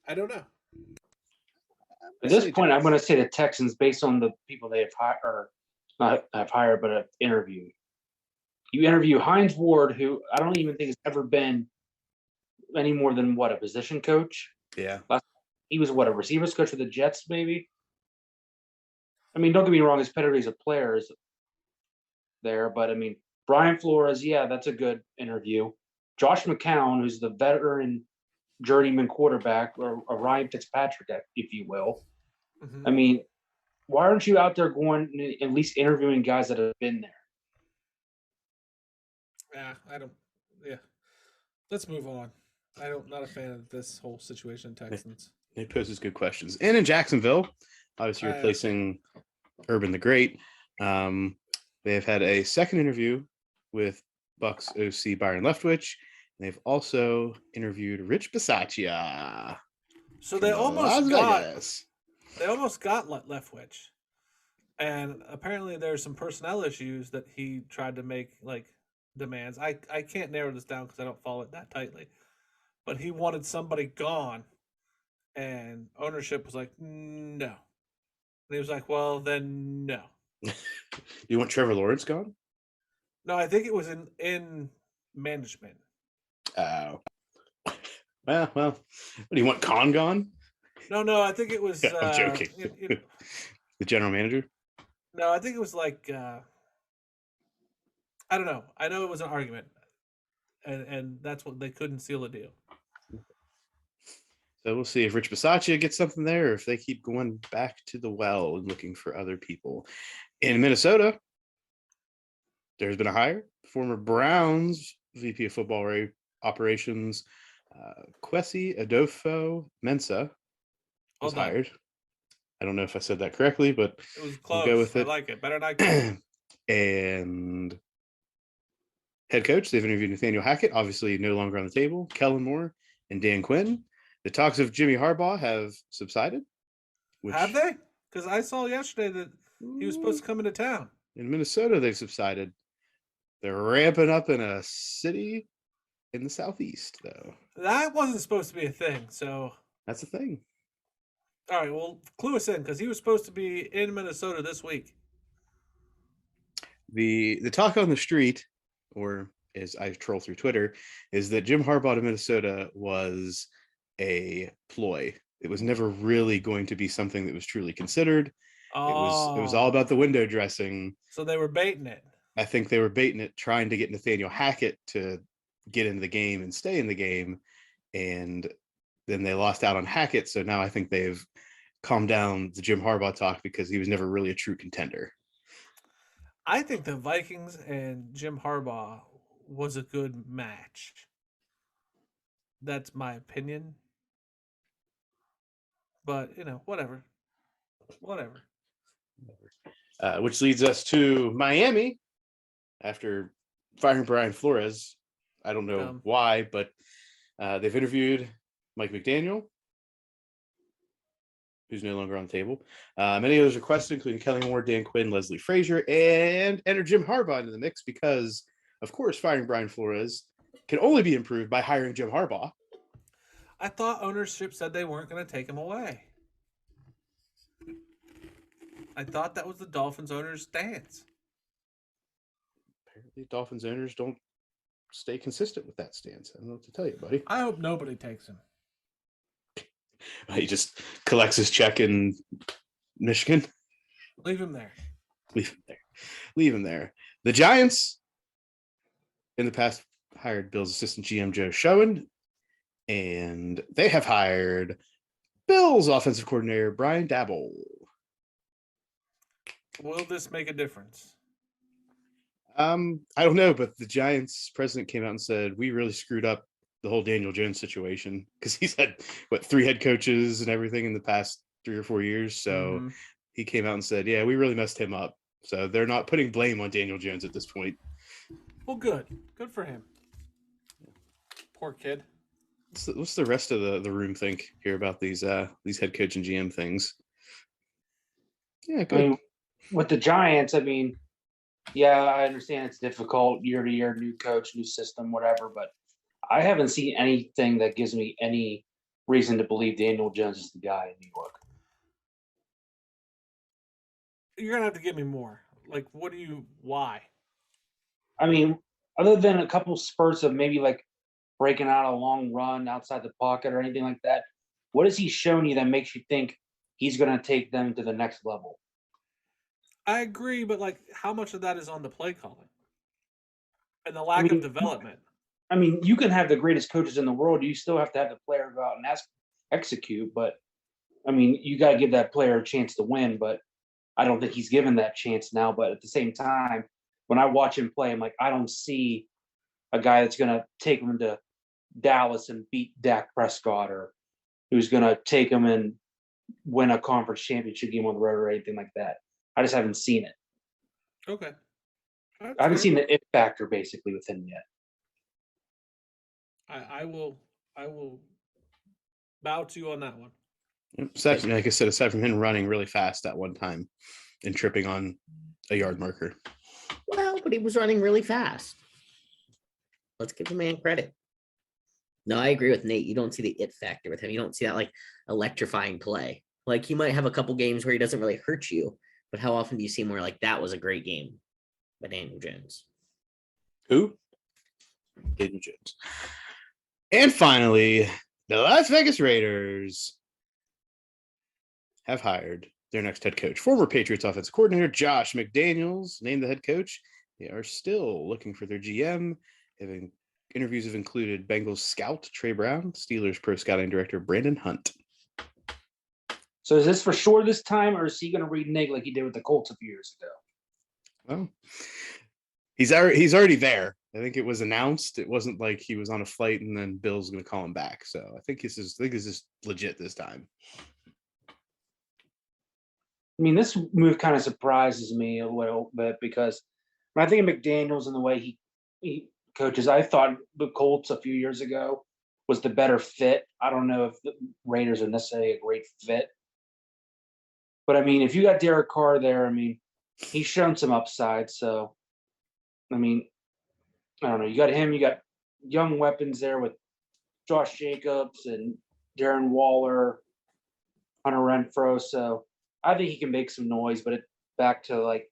D: I don't know.
G: At this point, I'm going to say the Texans, based on the people they have hired, or not have hired, but have interviewed. You interview Hines Ward, who I don't even think has ever been any more than a position coach.
C: Yeah.
G: He was a receivers coach for the Jets, maybe. I mean, don't get me wrong, his pedigree as a player is there, but I mean, Brian Flores, yeah, that's a good interview. Josh McCown, who's the veteran journeyman quarterback, or a Ryan Fitzpatrick, if you will.
D: Mm-hmm.
G: I mean, why aren't you out there going at least interviewing guys that have been there?
D: Yeah. Let's move on. Not a fan of this whole situation, Texans.
C: It poses good questions. And in Jacksonville, obviously replacing Urban the Great, they have had a second interview with Bucks OC Byron Leftwich. And they've also interviewed Rich Bisaccia.
D: So they almost got Leftwich. And apparently there's some personnel issues that he tried to make demands. I can't narrow this down because I don't follow it that tightly. But he wanted somebody gone. And ownership was like, no. And he was like, well, then no.
C: You want Trevor Lawrence gone?
D: No, I think it was in management.
C: Oh. Well, what do you want, Khan gone?
D: No, I think it was...
C: I'm joking. The general manager?
D: No, I think it was I don't know. I know it was an argument. And that's what they couldn't seal a deal.
C: So we'll see if Rich Bisaccia gets something there, or if they keep going back to the well and looking for other people. In Minnesota, there's been a hire. Former Browns VP of Football Operations, Kwesi Adolfo-Mensah was hired. I don't know if I said that correctly, but
D: it was close.
C: We'll go with it.
D: I like it. Better than I
C: And head coach, they've interviewed Nathaniel Hackett, obviously no longer on the table, Kellen Moore, and Dan Quinn. The talks of Jimmy Harbaugh have subsided.
D: Have they? Because I saw yesterday that he was supposed to come into town.
C: In Minnesota, they've subsided. They're ramping up in a city in the southeast, though.
D: That wasn't supposed to be a thing, so...
C: That's a thing.
D: All right, well, clue us in, because he was supposed to be in Minnesota this week.
C: The talk on the street, or as I troll through Twitter, is that Jim Harbaugh to Minnesota was a ploy. It was never really going to be something that was truly considered.
D: Oh.
C: It was all about the window dressing.
D: So they were baiting it.
C: I think they were baiting it, trying to get Nathaniel Hackett to get into the game and stay in the game. And then they lost out on Hackett. So now I think they've calmed down the Jim Harbaugh talk because he was never really a true contender.
D: I think the Vikings and Jim Harbaugh was a good match. That's my opinion. But, whatever.
C: Which leads us to Miami after firing Brian Flores. I don't know why, but they've interviewed Mike McDaniel, who's no longer on the table. Many others requested, including Kelly Moore, Dan Quinn, Leslie Frazier, and enter Jim Harbaugh into the mix because, of course, firing Brian Flores can only be improved by hiring Jim Harbaugh.
D: I thought ownership said they weren't going to take him away. I thought that was the Dolphins owner's stance.
C: Apparently, Dolphins owners don't stay consistent with that stance. I don't know what to tell you, buddy.
D: I hope nobody takes him.
C: He just collects his check in Michigan.
D: Leave him there.
C: Leave him there. The Giants, in the past, hired Bill's assistant GM Joe Schoen, and they have hired Bill's offensive coordinator Brian Daboll.
D: Will this make a difference?
C: I don't know, but the Giants president came out and said, we really screwed up the whole Daniel Jones situation because he's had, 3 head coaches and everything in the past 3 or 4 years. So he came out and said, yeah, we really messed him up. So they're not putting blame on Daniel Jones at this point.
D: Well, good. Good for him. Poor kid.
C: What's the rest of the room think here about these head coach and GM things? Yeah, good.
G: with the Giants, I mean, yeah, I understand it's difficult year to year, new coach, new system, whatever, but I haven't seen anything that gives me any reason to believe Daniel Jones is the guy in New York.
D: You're gonna have to give me more. Like, why?
G: I mean, other than a couple spurts of maybe like breaking out a long run outside the pocket or anything like that, what has he shown you that makes you think he's going to take them to the next level?
D: I agree, but like, how much of that is on the play calling and the lack of development?
G: I mean, you can have the greatest coaches in the world. You still have to have the player go out and execute. But I mean, you got to give that player a chance to win. But I don't think he's given that chance now. But at the same time, when I watch him play, I'm like, I don't see a guy that's going to take him to Dallas and beat Dak Prescott, or who's going to take him and win a conference championship game on the road or anything like that. I just haven't seen it.
D: Okay.
G: I haven't seen the it factor basically with him yet.
D: I will bow to you on that one.
C: Aside, like I said, aside from him running really fast at one time and tripping on a yard marker.
E: Well, but he was running really fast. Let's give the man credit. No, I agree with Nate. You don't see the it factor with him. You don't see that like electrifying play. Like you might have a couple games where he doesn't really hurt you, but how often do you see him where like that was a great game by Daniel Jones?
C: Who? Daniel Jones. And finally, the Las Vegas Raiders have hired their next head coach. Former Patriots offensive coordinator Josh McDaniels named the head coach. They are still looking for their GM. Interviews have included Bengals scout Trey Brown, Steelers pro scouting director Brandon Hunt.
G: So is this for sure this time, or is he going to renege like he did with the Colts a few years ago?
C: Well, he's already there. I think it was announced. It wasn't like he was on a flight and then Bill's going to call him back. So I think this is legit this time.
G: I mean, this move kind of surprises me a little bit because when I think of McDaniels and the way he coaches, I thought the Colts a few years ago was the better fit. I don't know if the Raiders are necessarily a great fit. But, I mean, if you got Derek Carr there, I mean, he's shown some upside. So, I mean, I don't know. You got him. You got young weapons there with Josh Jacobs and Darren Waller, Hunter Renfro. So, I think he can make some noise. But back to, like,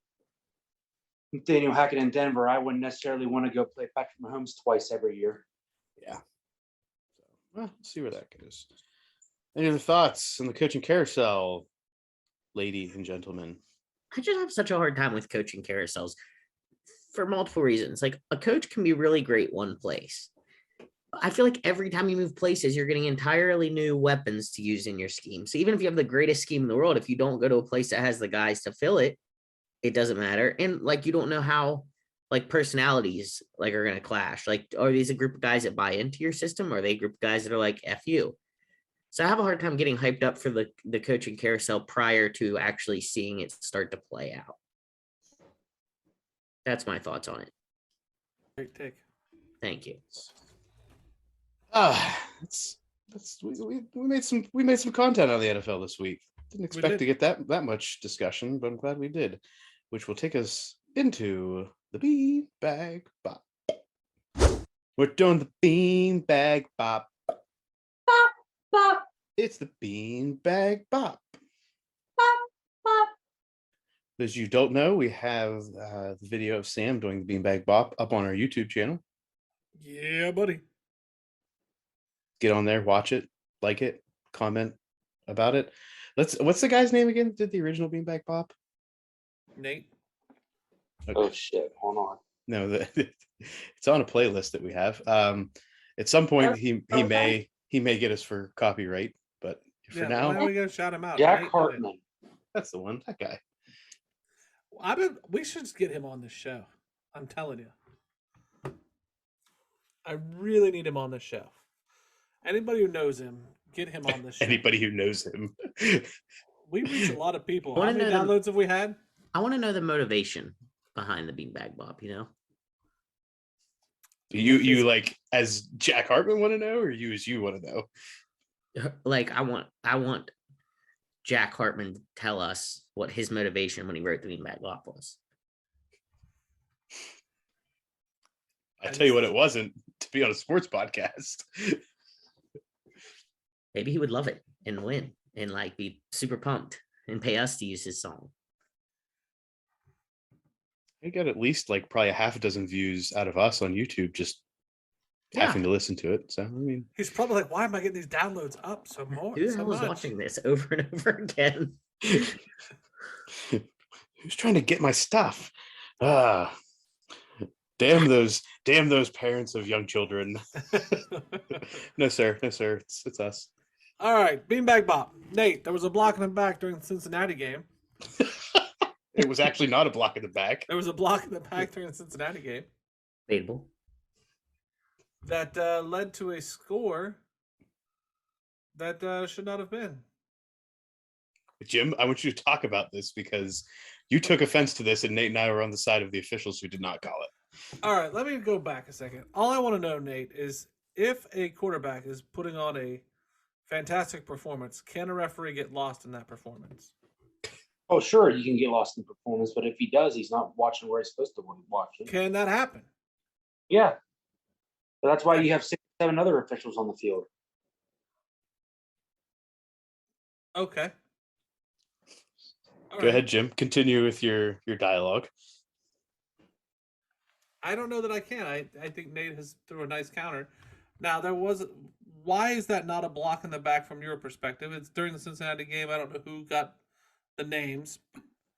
G: Nathaniel Hackett in Denver, I wouldn't necessarily want to go play Patrick Mahomes twice every year.
C: Yeah. So, well, let's see where that goes. Any other thoughts on the coaching carousel, ladies and gentlemen?
E: I just have such a hard time with coaching carousels for multiple reasons. Like a coach can be really great one place. I feel like every time you move places, you're getting entirely new weapons to use in your scheme. So even if you have the greatest scheme in the world, if you don't go to a place that has the guys to fill it, it doesn't matter. And like, you don't know how like personalities like are going to clash. Like, are these a group of guys that buy into your system? Or are they a group of guys that are like, F you? So I have a hard time getting hyped up for the coaching carousel prior to actually seeing it start to play out. That's my thoughts on it.
D: Great take.
E: Thank you.
C: We made some content on the NFL this week. Didn't expect to get that much discussion, but I'm glad we did, which will take us into the beanbag bop. We're doing the beanbag bop.
F: Bop, bop,
C: It's the beanbag bop.
F: bop, bop.
C: As you don't know, we have the video of Sam doing the beanbag bop up on our YouTube channel.
D: Yeah, buddy.
C: Get on there, watch it, like it, comment about it. What's the guy's name again? Did the original beanbag bop?
D: Nate.
C: Okay.
G: Oh shit! Hold on.
C: No, it's on a playlist that we have. At some point, he may get us for copyright, but for now,
D: why are we gonna shout him out?
G: Jack
D: Nate,
G: Hartman.
C: that's the one. That guy.
D: We should get him on the show. I'm telling you. I really need him on the show. Anybody who knows him, get him on the show.
C: Anybody who knows him.
D: We reach a lot of people.
E: Wanna
D: How many
E: know
D: downloads have we had?
E: I want to know the motivation behind the beanbag bop, you know?
C: You like as Jack Hartman want to know, or you as you want to know?
E: Like I want Jack Hartman tell us what his motivation when he wrote the beanbag law was.
C: I tell you what, it wasn't to be on a sports podcast.
E: Maybe he would love it and win and like be super pumped and pay us to use his song.
C: I got at least like probably a half a dozen views out of us on YouTube just having to listen to it. So I mean,
D: He's probably like, why am I getting these downloads up so more?
E: Who the
D: so
E: hell is
D: much?
E: watching this over and over again?
C: who's trying to get my stuff? Ah, damn those parents of young children. No sir, it's us.
D: All right, beanbag bop. Nate, there was a block in the back during the Cincinnati game.
C: It was actually not a block in the back.
D: There was a block in the back during the Cincinnati game
E: Debatable.
D: that led to a score that should not have been.
C: Jim, I want you to talk about this because you took offense to this, and Nate and I were on the side of the officials who did not call it.
D: All right, let me go back a second. All I want to know, Nate, is if a quarterback is putting on a fantastic performance, can a referee get lost in that performance?
G: Oh, sure, you can get lost in performance, but if he does, he's not watching where he's supposed to watch it.
D: Can that happen?
G: Yeah. But that's why you have 6 or 7 other officials on the field.
D: Okay. All
C: Go ahead, Jim. Continue with your dialogue.
D: I don't know that I can. I think Nate has threw a nice counter. Now, why is that not a block in the back from your perspective? It's during the Cincinnati game. I don't know who got the names.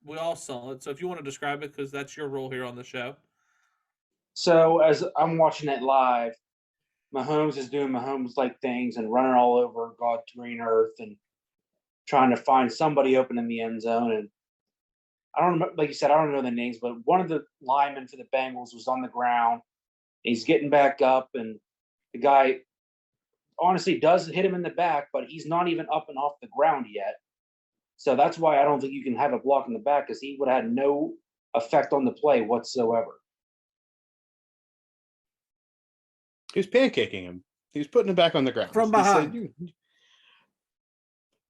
D: We all saw it. So if you want to describe it, because that's your role here on the show.
G: So as I'm watching it live, Mahomes is doing Mahomes-like things and running all over God's green earth and trying to find somebody open in the end zone. And I don't know, like you said, I don't know the names, but one of the linemen for the Bengals was on the ground. He's getting back up, and the guy honestly does hit him in the back, but he's not even up and off the ground yet. So that's why I don't think you can have a block in the back, because he would have had no effect on the play whatsoever.
C: He was pancaking him. He was putting him back on the ground.
D: From behind.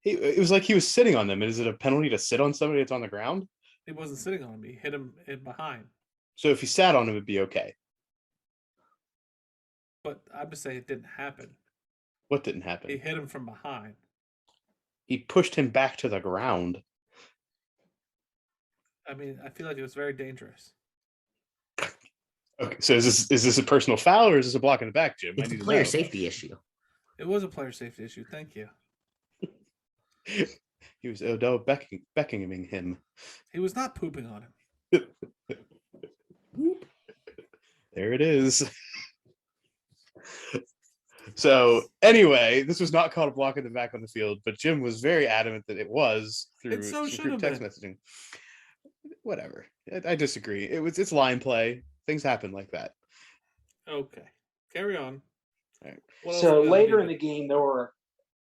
C: It was like he was sitting on them. Is it a penalty to sit on somebody that's on the ground?
D: He wasn't sitting on him. He hit him in behind.
C: So if he sat on him, it'd be okay.
D: But I'm just saying it didn't happen.
C: What didn't happen?
D: He hit him from behind.
C: He pushed him back to the ground.
D: I mean, I feel like it was very dangerous.
C: Okay, so is this a personal foul or is this a block in the back, Jim?
E: It's a player safety issue.
D: It was a player safety issue. Thank you.
C: He was Odell Beckhaming him.
D: He was not pooping on him.
C: There it is. So anyway, this was not called a block in the back on the field, but Jim was very adamant that it was through
D: It so should
C: through
D: have
C: text
D: been.
C: messaging. Whatever. I disagree. It's line play. Things happen like that.
D: Okay. Carry on.
C: All right.
D: What else
G: So
D: we got
G: later
D: to
G: in
D: do?
G: the game, there were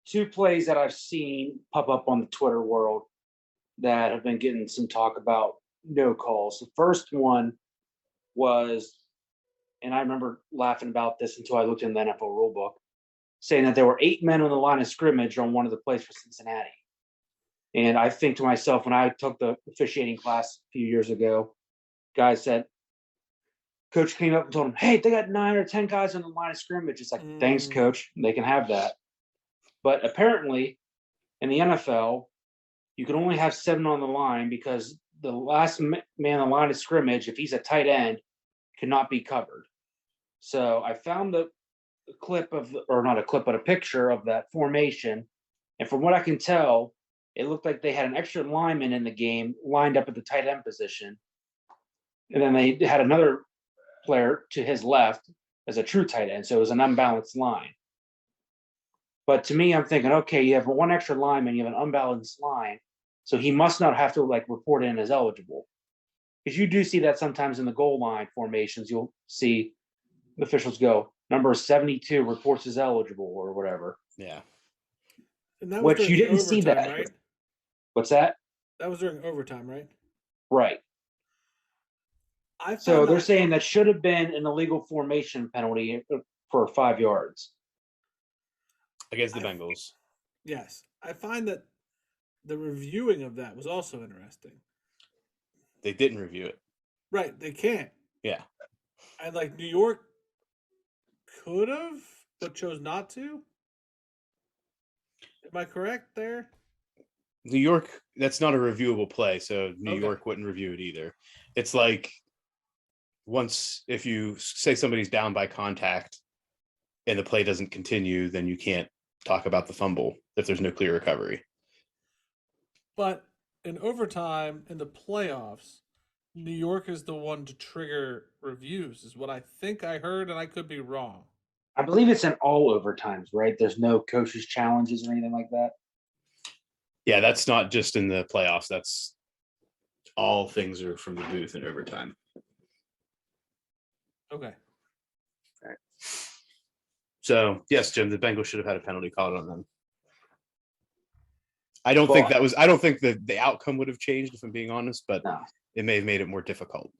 G: 2 plays that I've seen pop up on the Twitter world that have been getting some talk about no calls. The first one was, and I remember laughing about this until I looked in the NFL rulebook, saying that there were 8 men on the line of scrimmage on one of the plays for Cincinnati. And I think to myself, when I took the officiating class a few years ago, guys said, coach came up and told him, hey, they got 9 or 10 guys on the line of scrimmage. It's like, thanks, coach. They can have that. But apparently, in the NFL, you can only have 7 on the line because the last man on the line of scrimmage, if he's a tight end, cannot be covered. So I found the clip of, or not a clip, but a picture of that formation. And from what I can tell, it looked like they had an extra lineman in the game lined up at the tight end position. And then they had another player to his left as a true tight end. So it was an unbalanced line. But to me, I'm thinking, okay, you have 1 extra lineman, you have an unbalanced line. So he must not have to like report in as eligible. Because you do see that sometimes in the goal line formations, you'll see the officials go, number 72 reports as eligible or whatever.
C: Yeah.
D: And that was
G: Which you
D: during
G: didn't see
D: overtime,
G: that.
D: right?
G: What's that?
D: That was during overtime, right?
G: Right.
D: I
G: So
D: found
G: they're
D: that-
G: saying that should have been an illegal formation penalty for 5 yards.
C: Against the Bengals.
D: Yes. I find that the reviewing of that was also interesting.
C: They didn't review it.
D: Right, they can't.
C: Yeah.
D: And like New York could have, but chose not to. Am I correct there?
C: New York, that's not a reviewable play, so New
D: Okay.
C: York wouldn't review it either. It's like if you say somebody's down by contact and the play doesn't continue, then you can't talk about the fumble if there's no clear recovery.
D: But in overtime in the playoffs, New York is the one to trigger reviews, is what I think I heard, and I could be wrong.
G: I believe it's in all overtimes, right? There's no coaches' challenges or anything like that.
C: Yeah, that's not just in the playoffs. That's all things are from the booth in overtime.
D: Okay.
C: So yes, Jim, the Bengals should have had a penalty called on them. I don't think that the outcome would have changed, if I'm being honest, but
G: No.
C: it may have made it more difficult.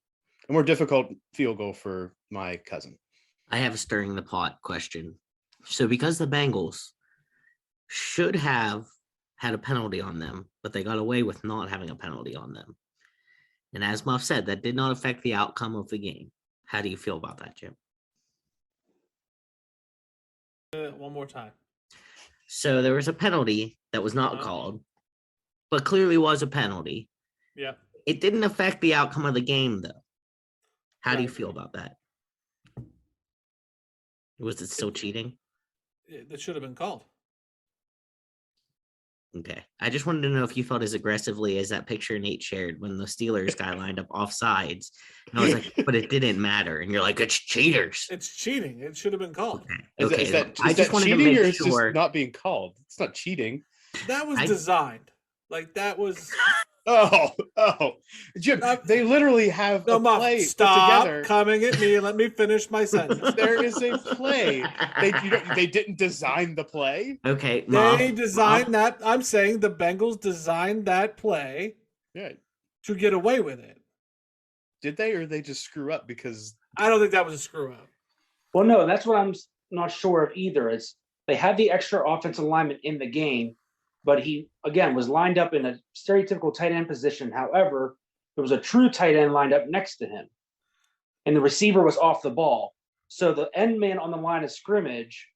C: A more difficult field goal for my cousin.
E: I have a stirring the pot question. So because the Bengals should have had a penalty on them, but they got away with not having a penalty on them. And as Muff said, that did not affect the outcome of the game. How do you feel about that, Jim?
D: One more time.
E: So there was a penalty that was not called, but clearly was a penalty.
D: Yeah.
E: It didn't affect the outcome of the game, though. How do you feel about that? Was it still cheating?
D: That should have been called.
E: Okay. I just wanted to know if you felt as aggressively as that picture Nate shared when the Steelers guy lined up off sides. And I was like, but it didn't matter. And you're like, it's cheaters.
D: It's cheating. It should have been called.
E: Okay.
C: Is that
E: I just wanted to
C: cheating, or
E: make
C: it's
E: sure.
C: just not being called? It's not cheating.
D: That was designed. Like that was.
C: Oh, Jim, they literally have a play
D: stop
C: put together.
D: Coming at me and let me finish my sentence.
C: There is a play. They didn't design the play.
E: Okay,
D: they designed that. I'm saying the Bengals designed that play.
C: Yeah.
D: To get away with it.
C: Did they, or they just screw up because?
D: I don't think that was a screw up.
G: Well, no, that's what I'm not sure of either. Is they had the extra offensive lineman in the game, but he, again, was lined up in a stereotypical tight end position. However, there was a true tight end lined up next to him, and the receiver was off the ball. So the end man on the line of scrimmage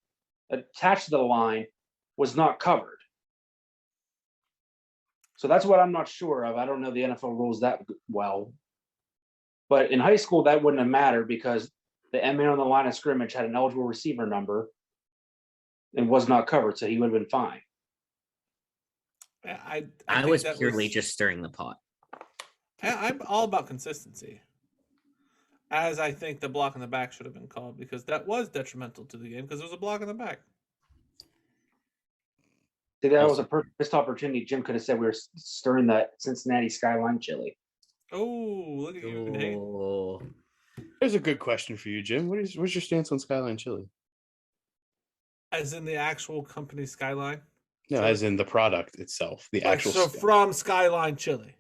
G: attached to the line was not covered. So that's what I'm not sure of. I don't know the NFL rules that well. But in high school, that wouldn't have mattered because the end man on the line of scrimmage had an eligible receiver number and was not covered, so he would have been fine.
E: I was purely just stirring the pot.
D: I'm all about consistency. As I think the block in the back should have been called because that was detrimental to the game because there was a block in the back.
G: See, that was a missed opportunity. Jim could have said we were stirring that Cincinnati Skyline chili.
D: Oh, look at you, Nate.
E: Oh.
C: There's a good question for you, Jim. What's your stance on Skyline chili?
D: As in the actual company Skyline?
C: No, as in the product itself, the actual.
D: So from Skyline Chili.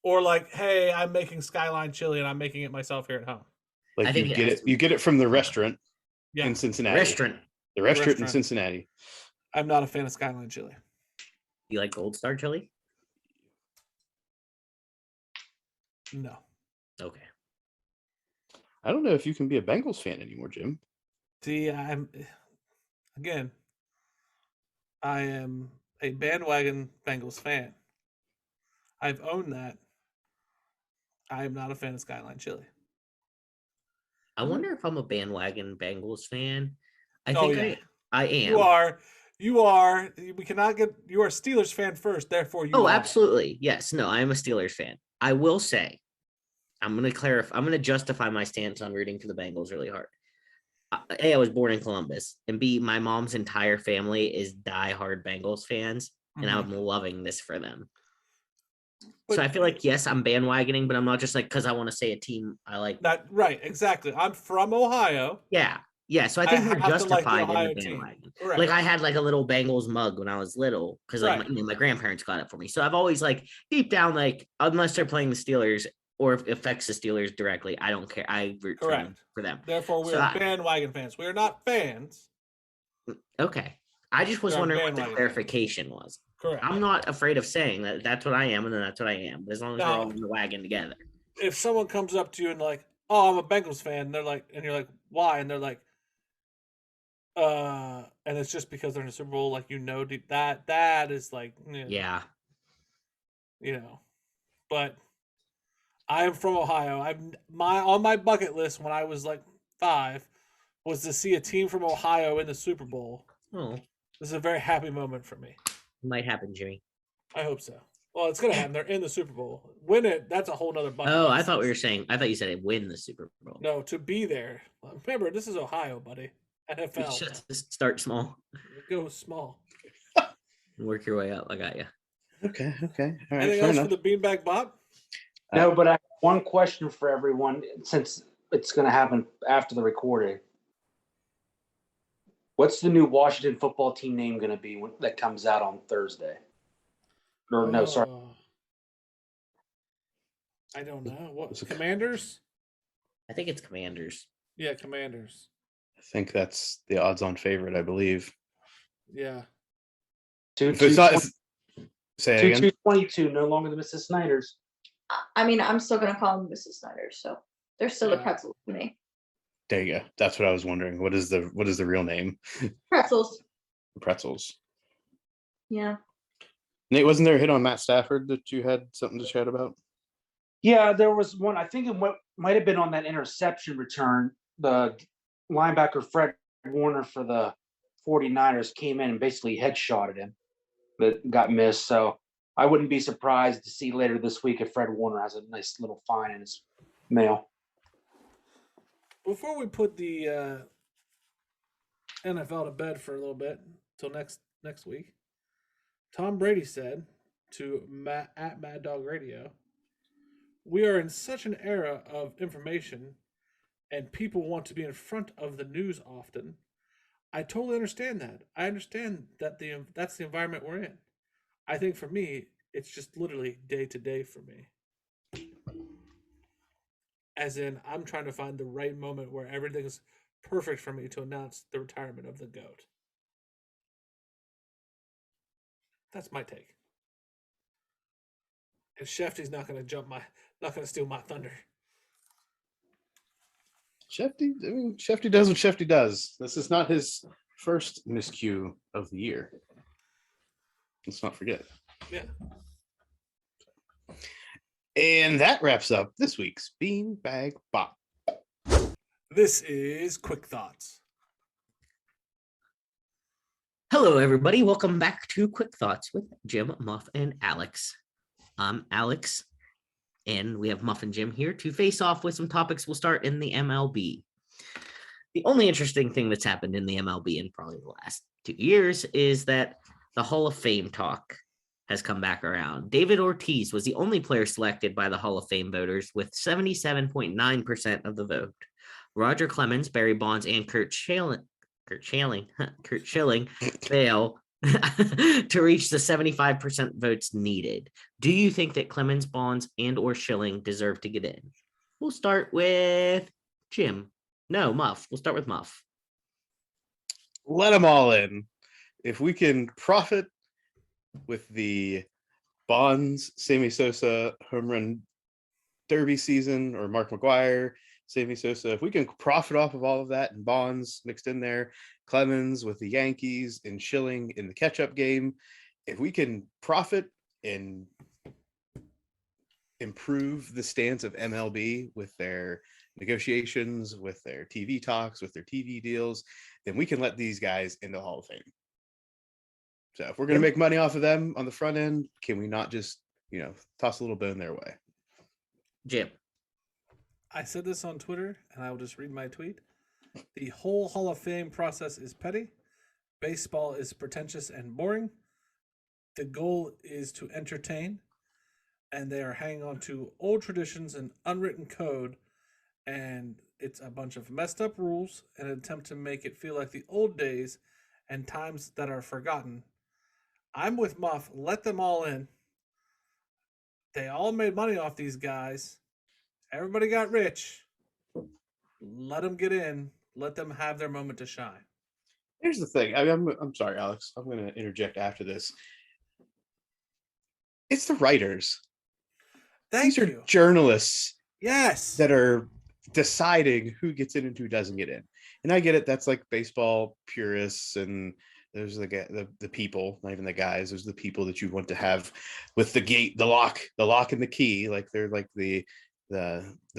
D: Or like, hey, I'm making Skyline Chili and I'm making it myself here at home.
C: Like you get it from the restaurant in Cincinnati. The restaurant in Cincinnati.
D: I'm not a fan of Skyline Chili.
E: You like Gold Star chili?
D: No.
E: Okay.
C: I don't know if you can be a Bengals fan anymore, Jim.
D: See, I am a bandwagon Bengals fan. I've owned that. I am not a fan of Skyline Chili.
E: I wonder if I'm a bandwagon Bengals fan. I am.
D: You are. We cannot get. You are a Steelers fan first. Therefore, you.
E: Absolutely. Yes. No, I am a Steelers fan. I will say, I'm going to clarify. I'm going to justify my stance on rooting for the Bengals really hard. A, I was born in Columbus, and B, my mom's entire family is diehard Bengals fans, and I'm loving this for them. So I feel like, yes, I'm bandwagoning, but I'm not just like because I want to say a team I like.
D: That right, exactly. I'm from Ohio.
E: Yeah. So I think we're justified in the bandwagon. Like I had like a little Bengals mug when I was little because like my grandparents got it for me. So I've always like deep down like unless they're playing the Steelers or if it affects the Steelers directly, I don't care. I root for them.
D: Therefore, we are bandwagon fans. We are not fans.
E: Okay. I just was
D: They're on
E: wondering what the
D: bandwagon.
E: clarification was.
D: Correct.
E: I'm not afraid of saying that that's what I am, and then that's what I am. But as long as we're
D: Now-
E: all in the wagon together.
D: If someone comes up to you and like, "Oh, I'm a Bengals fan," they're like, and you're like, "Why?" And they're like, and it's just because they're in the Super Bowl, like that is like,
E: Yeah.
D: But I am from Ohio. On my bucket list when I was like 5 was to see a team from Ohio in the Super Bowl.
E: Oh,
D: This is a very happy moment for me.
E: might happen, Jimmy.
D: I hope so. Well, it's gonna happen. They're in the Super Bowl. Win it. That's a whole nother bucket.
E: Oh, I
D: list.
E: thought you said it win the Super Bowl.
D: No, to be there. Remember, this is Ohio, buddy. NFL.
E: Just start small.
D: Go small.
E: Work your way up. I got you.
C: Okay. All right.
D: Anything
C: Fair
D: else
C: enough.
D: for the beanbag Bob?
G: No, but I have one question for everyone since it's going to happen after the recording. What's the new Washington football team name going to be that comes out on Thursday? Or no, sorry.
D: I don't know. What
C: Was it-
D: Commanders?
E: I think it's Commanders.
D: Yeah, Commanders.
C: I think that's the odds-on favorite, I believe.
D: Yeah.
C: If it's not, say it again.
G: 22, no longer the Mrs. Snyders.
F: I mean, I'm still gonna call them Mrs. Snyder, so they're still the
D: Yeah.
F: pretzels to me.
C: There you go. That's what I was wondering. What is the real name?
F: Pretzels.
C: Pretzels.
F: Yeah.
C: Nate, wasn't there a hit on Matt Stafford that you had something to chat about?
G: Yeah, there was one. I think it might have been on that interception return. The linebacker Fred Warner for the 49ers came in and basically headshotted him, but got missed. So I wouldn't be surprised to see later this week if Fred Warner has a nice little fine in his mail.
D: Before we put the NFL to bed for a little bit till next week, Tom Brady said to Matt at Mad Dog Radio, "We are in such an era of information, and people want to be in front of the news often. I totally understand that. I understand that that's the environment we're in. I think for me, it's just literally day to day for me. As in, I'm trying to find the right moment where everything's perfect for me to announce the retirement of the GOAT. That's my take. And Shefty's not going to steal my thunder.
C: Shefty does what Shefty does. This is not his first miscue of the year. Let's not forget.
D: Yeah.
C: And that wraps up this week's Beanbag Bop.
D: This is Quick Thoughts.
E: Hello, everybody. Welcome back to Quick Thoughts with Jim, Muff, and Alex. I'm Alex, and we have Muff and Jim here to face off with some topics. We'll start in the MLB. The only interesting thing that's happened in the MLB in probably the last 2 years is that the Hall of Fame talk has come back around. David Ortiz was the only player selected by the Hall of Fame voters with 77.9% of the vote. Roger Clemens, Barry Bonds, and Kurt Schilling fail to reach the 75% votes needed. Do you think that Clemens, Bonds, and or Schilling deserve to get in? We'll start with Jim. No, Muff. We'll start with Muff.
C: Let them all in. If we can profit with the Bonds, Sammy Sosa home run derby season, or Mark McGwire, Sammy Sosa, if we can profit off of all of that and Bonds mixed in there, Clemens with the Yankees and Schilling in the catch-up game, if we can profit and improve the stance of MLB with their negotiations, with their TV talks, with their TV deals, then we can let these guys into the Hall of Fame. So if we're going to make money off of them on the front end, can we not just, toss a little bone their way?
E: Jim.
D: I said this on Twitter, and I will just read my tweet. The whole Hall of Fame process is petty. Baseball is pretentious and boring. The goal is to entertain, and they are hanging on to old traditions and unwritten code, and it's a bunch of messed up rules in an attempt to make it feel like the old days and times that are forgotten. I'm with Muff. Let them all in. They all made money off these guys. Everybody got rich. Let them get in. Let them have their moment to shine.
C: Here's the thing. I'm sorry, Alex. I'm going to interject after this. It's the writers.
D: Thank
C: These are
D: you.
C: journalists
D: Yes.
C: that are deciding who gets in and who doesn't get in. And I get it. That's like baseball purists, and there's the people, not even the guys. There's the people that you want to have with the gate, the lock and the key. Like they're like the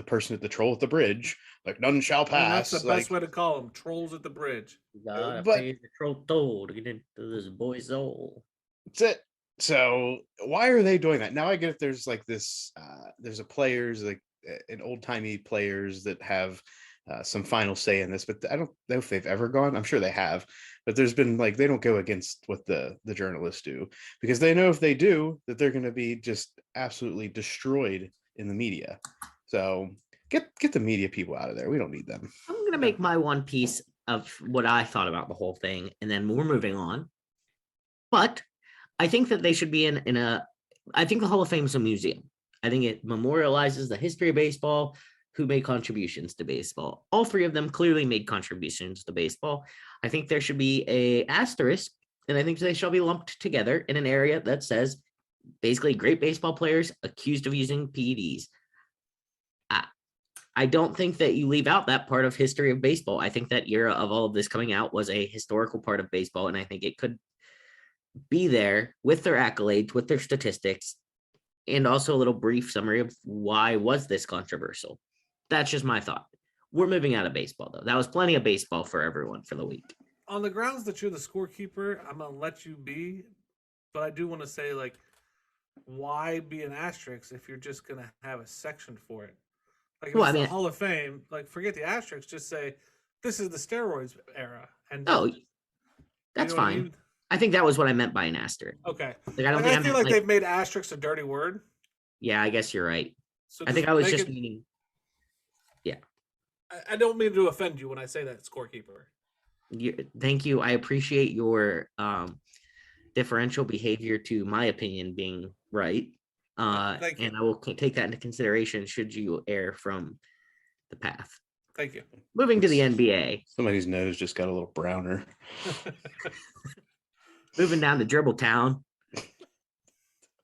C: person at the troll at the bridge. Like none shall pass.
D: That's the best way to call them. Trolls at the bridge.
E: Gotta
C: but
E: pay the troll toll to get into this boy's soul.
C: that's it. So why are they doing that? Now I get if there's like this, there's a players like an old timey players that have some final say in this, but I don't know if they've ever gone. I'm sure they have, but there's been like they don't go against what the journalists do because they know if they do that they're going to be just absolutely destroyed in the media. So get the media people out of there. We don't need them.
E: I'm gonna make my one piece of what I thought about the whole thing, and then we're moving on. But I think that they should be in a. I think the Hall of Fame is a museum. I think it memorializes the history of baseball, who made contributions to baseball. All three of them clearly made contributions to baseball. I think there should be a asterisk, and I think they shall be lumped together in an area that says basically great baseball players accused of using PEDs. I don't think that you leave out that part of history of baseball. I think that era of all of this coming out was a historical part of baseball, and I think it could be there with their accolades, with their statistics, and also a little brief summary of why was this controversial. That's just my thought. We're moving out of baseball, though. That was plenty of baseball for everyone for the week.
D: On the grounds that you're the scorekeeper, I'm gonna let you be, but I do want to say, like, why be an asterisk if you're just gonna have a section for it? Like, if
E: Well,
D: it's
E: I mean-
D: the Hall of Fame, like, forget the asterisk. Just say this is the steroids era, and
E: Oh,
D: you
E: that's
D: know what I
E: fine.
D: mean?
E: I think that was what I meant by an asterisk.
D: Okay.
E: Like, I don't
D: Like,
E: think
D: I
E: I
D: feel
E: meant,
D: like they've made asterisks a dirty word.
E: Yeah, I guess you're right.
D: So
E: I think I was
D: make
E: just
D: it-
E: meaning.
D: I don't mean to offend you when I say that, scorekeeper.
E: Thank you. I appreciate your differential behavior to my opinion being right.
D: Thank you.
E: And I will take that into consideration should you err from the path.
D: Thank you.
E: Moving to the NBA.
C: Somebody's nose just got a little browner.
E: Moving down to Dribble Town.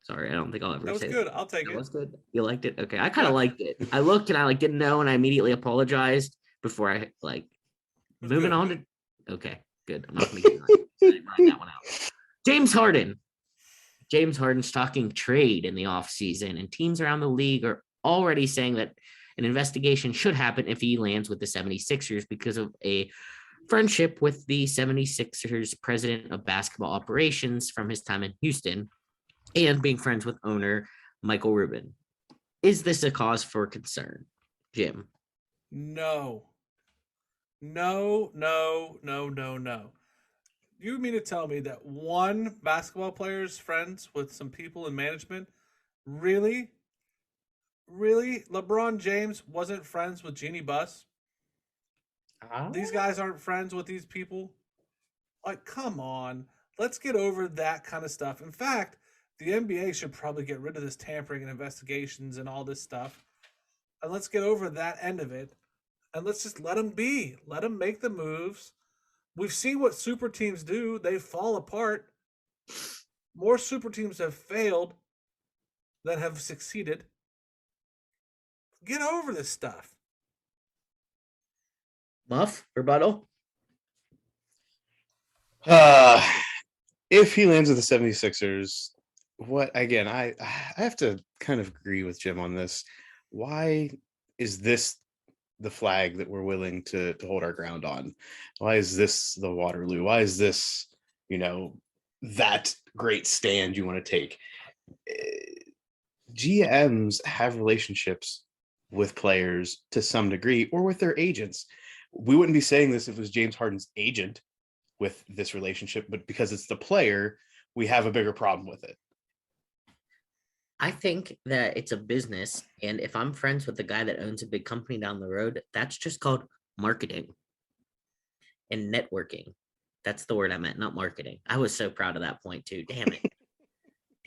E: Sorry, I don't think I'll ever
D: That was
E: say
D: good. I'll take
E: That
D: it.
E: was good. You liked it? Okay. I kind of
D: Yeah.
E: liked it. I looked and I didn't know, and I immediately apologized before I
D: was
E: moving
D: good.
E: on to. Okay, good. I'm not gonna get that one out. James Harden. James Harden's talking trade in the offseason, and teams around the league are already saying that an investigation should happen if he lands with the 76ers because of a friendship with the 76ers president of basketball operations from his time in Houston and being friends with owner Michael Rubin. Is this a cause for concern, Jim?
D: No. You mean to tell me that one basketball player is friends with some people in management? Really? Really? LeBron James wasn't friends with Jeannie Buss? These guys aren't friends with these people? Like, come on. Let's get over that kind of stuff. In fact, the NBA should probably get rid of this tampering and investigations and all this stuff. And let's get over that end of it. And let's just let them be. Let them make the moves. We've seen what super teams do. They fall apart. More super teams have failed than have succeeded. Get over this stuff.
E: Muff, rebuttal?
C: If he lands with the 76ers, what again, I have to kind of agree with Jim on this. Why is this the flag that we're willing to hold our ground on? Why is this the Waterloo? Why is this, that great stand you want to take? GMs have relationships with players to some degree or with their agents. We wouldn't be saying this if it was James Harden's agent with this relationship, but because it's the player, we have a bigger problem with it.
E: I think that it's a business, and if I'm friends with the guy that owns a big company down the road, that's just called marketing and networking. That's the word I meant, not marketing. I was so proud of that point too. Damn it.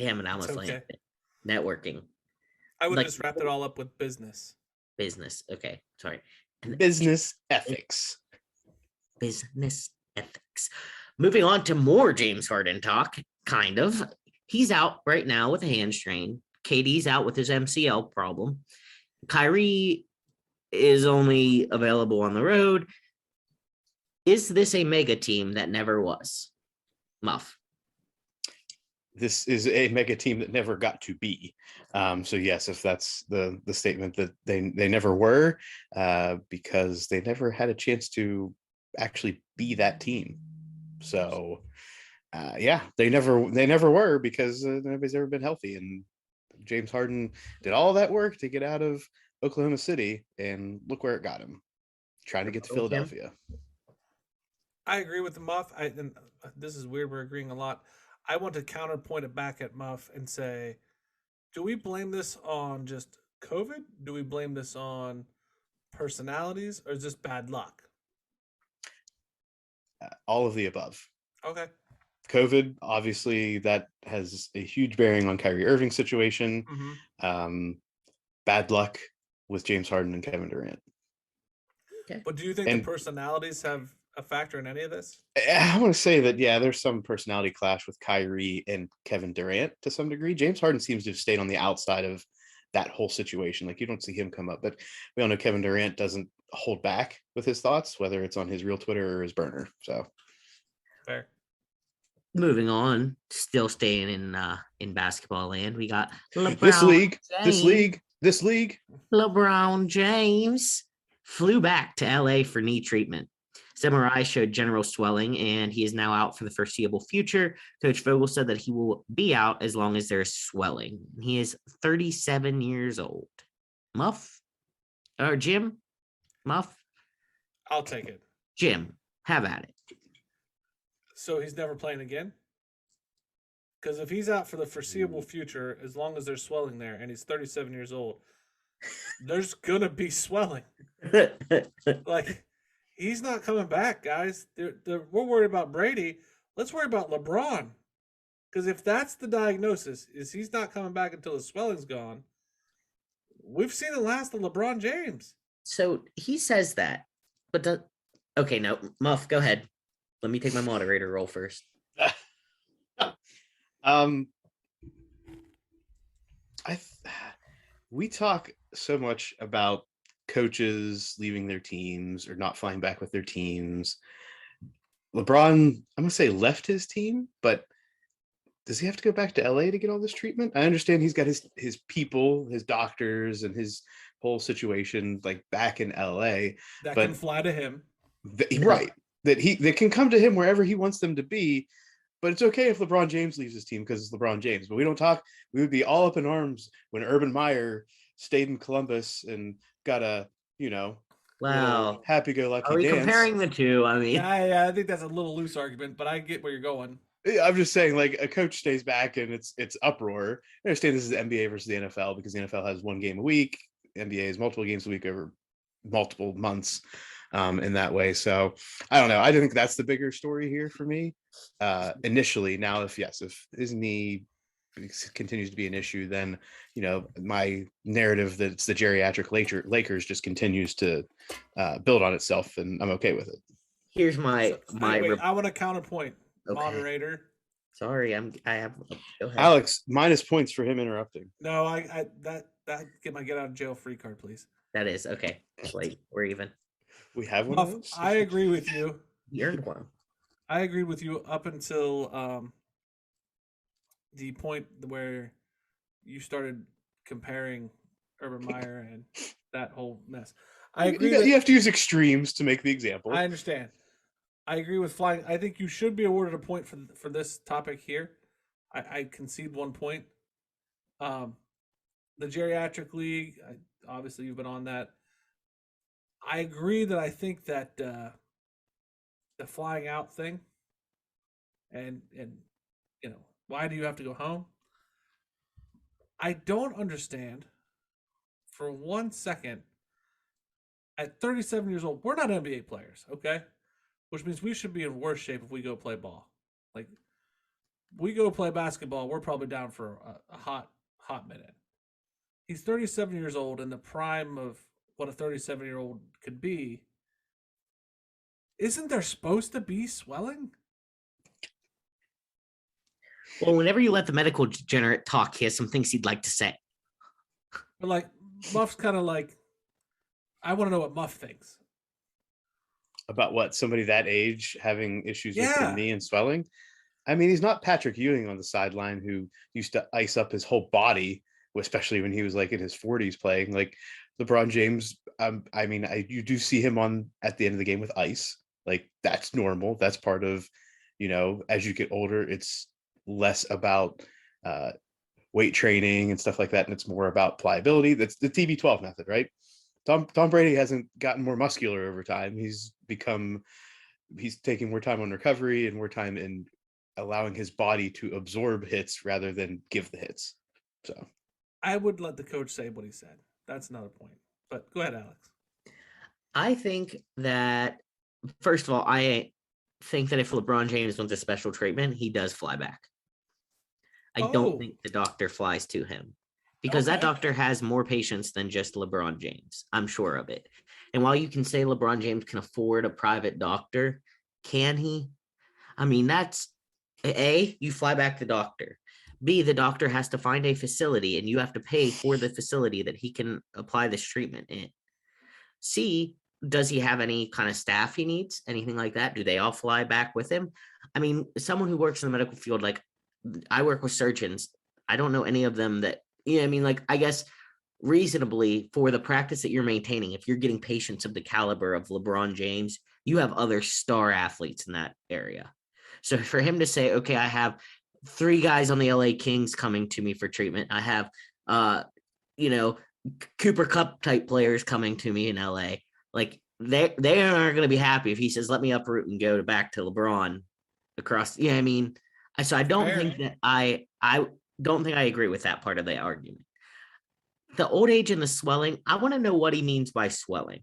E: I almost
D: It's
E: landed
D: okay.
E: it. Networking.
D: I would
E: Like-
D: just wrap it all up with business.
E: Business. Okay. Sorry. And
C: Business ethics.
E: business ethics. Moving on to more James Harden talk, kind of. He's out right now with a hand strain. KD's out with his MCL problem. Kyrie is only available on the road. Is this a mega team that never was? Muff.
C: This is a mega team that never got to be. So yes, if that's the statement, that they never were, because they never had a chance to actually be that team. So yeah, they never were, because nobody's ever been healthy, and James Harden did all that work to get out of Oklahoma City, and look where it got him, trying to get to Philadelphia.
D: I agree with the Muff. And this is weird. We're agreeing a lot. I want to counterpoint it back at Muff and say, do we blame this on just COVID? Do we blame this on personalities, or is this bad luck?
C: All of the above.
D: Okay.
C: COVID, obviously, that has a huge bearing on Kyrie Irving's situation.
D: Mm-hmm.
C: Bad luck with James Harden and Kevin Durant.
E: Okay.
D: But do you think the personalities have a factor in any of this?
C: I want to say that, yeah, there's some personality clash with Kyrie and Kevin Durant to some degree. James Harden seems to have stayed on the outside of that whole situation. Like, you don't see him come up, but we all know Kevin Durant doesn't hold back with his thoughts, whether it's on his real Twitter or his burner. So
D: fair.
E: Moving on, still staying in basketball land, we got LeBron
C: this league.
E: LeBron James flew back to LA for knee treatment. MRI showed general swelling, and he is now out for the foreseeable future. Coach Vogel said that he will be out as long as there's swelling. He is 37 years old. Muff? Or Jim? Muff?
D: I'll take it.
E: Jim, have at it.
D: So he's never playing again? Because if he's out for the foreseeable future, as long as there's swelling there, and he's 37 years old, there's going to be swelling. Like, he's not coming back, guys. We're worried about Brady. Let's worry about LeBron. Because if that's the diagnosis, is he's not coming back until the swelling's gone, we've seen the last of LeBron James.
E: So he says that, but okay, no, Muff, go ahead. Let me take my moderator role first.
C: We talk so much about coaches leaving their teams or not flying back with their teams. LeBron, I'm gonna say, left his team, but does he have to go back to LA to get all this treatment? I understand he's got his people, his doctors, and his whole situation like back in LA
D: that can fly to him.
C: Right. That can come to him wherever he wants them to be. But it's okay if LeBron James leaves his team because it's LeBron James. But we would be all up in arms when Urban Meyer stayed in Columbus and got a,
E: wow,
C: happy-go-lucky
E: are we
C: dance.
E: Comparing the two? I mean,
D: yeah, I think that's a little loose argument, but I get where you're going.
C: I'm just saying, like, a coach stays back and it's uproar. I understand this is the NBA versus the NFL because the NFL has one game a week. The NBA has multiple games a week over multiple months. In that way. So I don't know. I think that's the bigger story here for me. Initially, now if his knee continues to be an issue, then my narrative that it's the geriatric Lakers just continues to build on itself, and I'm okay with it.
E: Here's my
D: I want to counterpoint, okay. Moderator.
E: Sorry, go ahead.
C: Alex, minus points for him interrupting.
D: No, that get my get out of jail free card, please.
E: That is okay. Like, we're even.
C: We have one.
D: Muff, I agree with you.
E: You earned one.
D: I agree with you up until the point where you started comparing Urban Meyer and that whole mess. I agree.
C: You have to use extremes to make the example.
D: I understand. I agree with flying. I think you should be awarded a point for this topic here. I concede 1 point. The geriatric league, obviously you've been on that. I agree that I think that the flying out thing and why do you have to go home? I don't understand for 1 second. At 37 years old, we're not NBA players, okay? Which means we should be in worse shape if we go play ball. Like, we go play basketball, we're probably down for a hot minute. He's 37 years old in the prime of what a 37-year-old could be. Isn't there supposed to be swelling?
E: Well, whenever you let the medical degenerate talk, he has some things he'd like to say.
D: But like Muff's kind of like, I want to know what Muff thinks.
C: About what, somebody that age having issues with
D: Yeah.
C: the knee and swelling? I mean, he's not Patrick Ewing on the sideline who used to ice up his whole body, especially when he was like in his 40s playing. Like LeBron James, I mean, you do see him on at the end of the game with ice. Like that's normal. That's part of, as you get older, it's less about weight training and stuff like that, and it's more about pliability. That's the TB12 method, right? Tom Brady hasn't gotten more muscular over time. He's taking more time on recovery and more time in allowing his body to absorb hits rather than give the hits. So
D: I would let the coach say what he said. That's not a point. But go ahead, Alex.
E: I think that, first of all, I think that if LeBron James wants a special treatment, he does fly back. I don't think the doctor flies to him because that doctor has more patients than just LeBron James. I'm sure of it. And while you can say LeBron James can afford a private doctor, can he? I mean, that's A, you fly back the doctor. B, the doctor has to find a facility and you have to pay for the facility that he can apply this treatment in. C, does he have any kind of staff he needs? Anything like that? Do they all fly back with him? I mean, someone who works in the medical field, like I work with surgeons. I don't know any of them that, I mean, like, I guess reasonably for the practice that you're maintaining, if you're getting patients of the caliber of LeBron James, you have other star athletes in that area. So for him to say, okay, I have 3 guys on the LA Kings coming to me for treatment. I have, Cooper Cup type players coming to me in LA. Like they aren't going to be happy if he says, let me uproot and go back to LeBron across. I mean, so I don't think that I don't think I agree with that part of the argument. The old age and the swelling, I want to know what he means by swelling.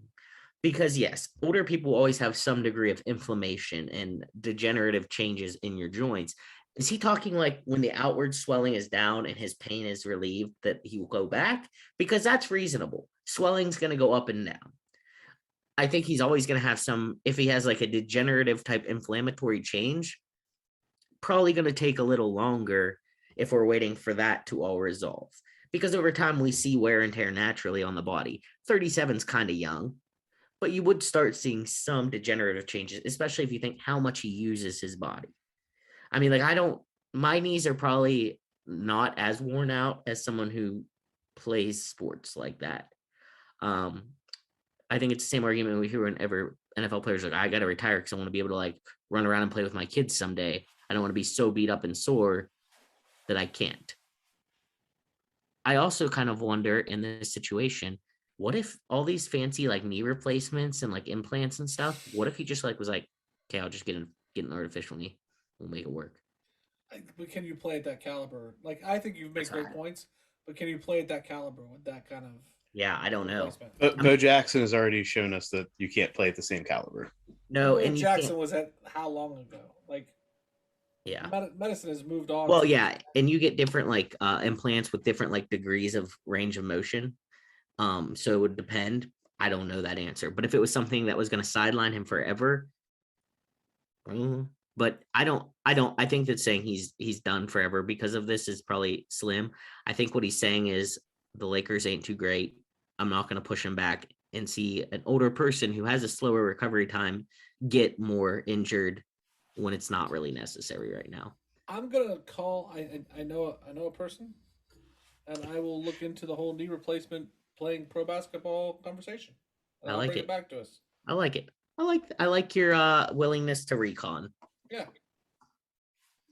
E: Because yes, older people always have some degree of inflammation and degenerative changes in your joints. Is he talking like when the outward swelling is down and his pain is relieved that he will go back? Because that's reasonable. Swelling's going to go up and down. I think he's always going to have some, if he has like a degenerative type inflammatory change, probably going to take a little longer if we're waiting for that to all resolve. Because over time, we see wear and tear naturally on the body. 37 is kind of young, but you would start seeing some degenerative changes, especially if you think how much he uses his body. I mean, like my knees are probably not as worn out as someone who plays sports like that. I think it's the same argument we hear whenever NFL players are like, I got to retire because I want to be able to like run around and play with my kids someday. I don't want to be so beat up and sore that I can't. I also kind of wonder in this situation, what if all these fancy like knee replacements and like implants and stuff, what if he just like was like, okay, I'll just get an artificial knee. We'll make it work.
D: But can you play at that caliber? Like, I think you've made great points, but can you play at that caliber with that kind of?
E: Yeah, I don't know.
C: Bo Jackson has already shown us that you can't play at the same caliber.
E: No,
D: and Jackson was at how long ago? Like,
E: yeah,
D: medicine has moved on.
E: Well, yeah, and you get different like implants with different like degrees of range of motion. So it would depend. I don't know that answer, but if it was something that was going to sideline him forever, but I think that saying he's done forever because of this is probably slim. I think what he's saying is the Lakers ain't too great. I'm not going to push him back and see an older person who has a slower recovery time get more injured when it's not really necessary right now.
D: I'm gonna call. I know a person, and I will look into the whole knee replacement playing pro basketball conversation. And
E: I like
D: bring it back to us.
E: I like it. I like your willingness to recon.
D: Yeah.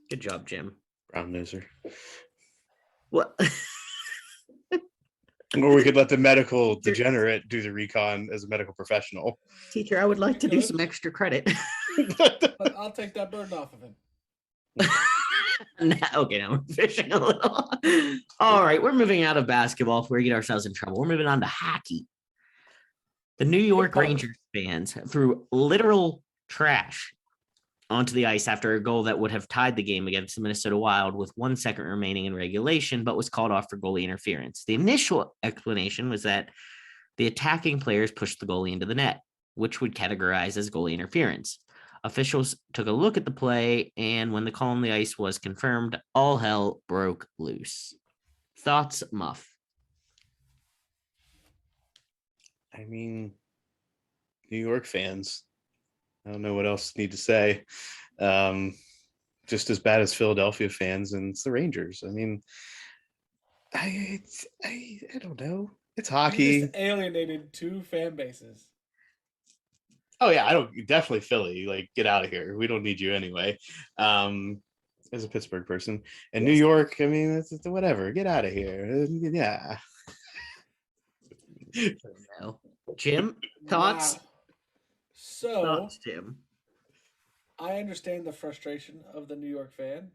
E: Good job, Jim.
C: Brown noser.
E: What?
C: Or we could let the medical degenerate do the recon as a medical professional.
E: Teacher, I would like to do some extra credit.
D: But I'll take that burden off of him.
E: Okay, now we're fishing a little. All right, we're moving out of basketball before we get ourselves in trouble. We're moving on to hockey. The New York Rangers fans threw literal trash onto the ice after a goal that would have tied the game against the Minnesota Wild with 1 second remaining in regulation, but was called off for goalie interference. The initial explanation was that the attacking players pushed the goalie into the net. which would categorize as goalie interference. Officials took a look at the play, and when the call on the ice was confirmed, all hell broke loose. Thoughts, Muff?
C: I mean, New York fans. I don't know what else need to say. Just as bad as Philadelphia fans, and it's the Rangers. I mean, I don't know. It's
D: You
C: hockey.
D: just alienated 2 fan bases.
C: Oh yeah, I don't definitely Philly. Like, get out of here. We don't need you anyway. As a Pittsburgh person, and New York. I mean, it's whatever. Get out of here. Yeah.
E: No. Jim, thoughts?
D: Wow. So
E: Thoughts, Jim.
D: I understand the frustration of the New York fan,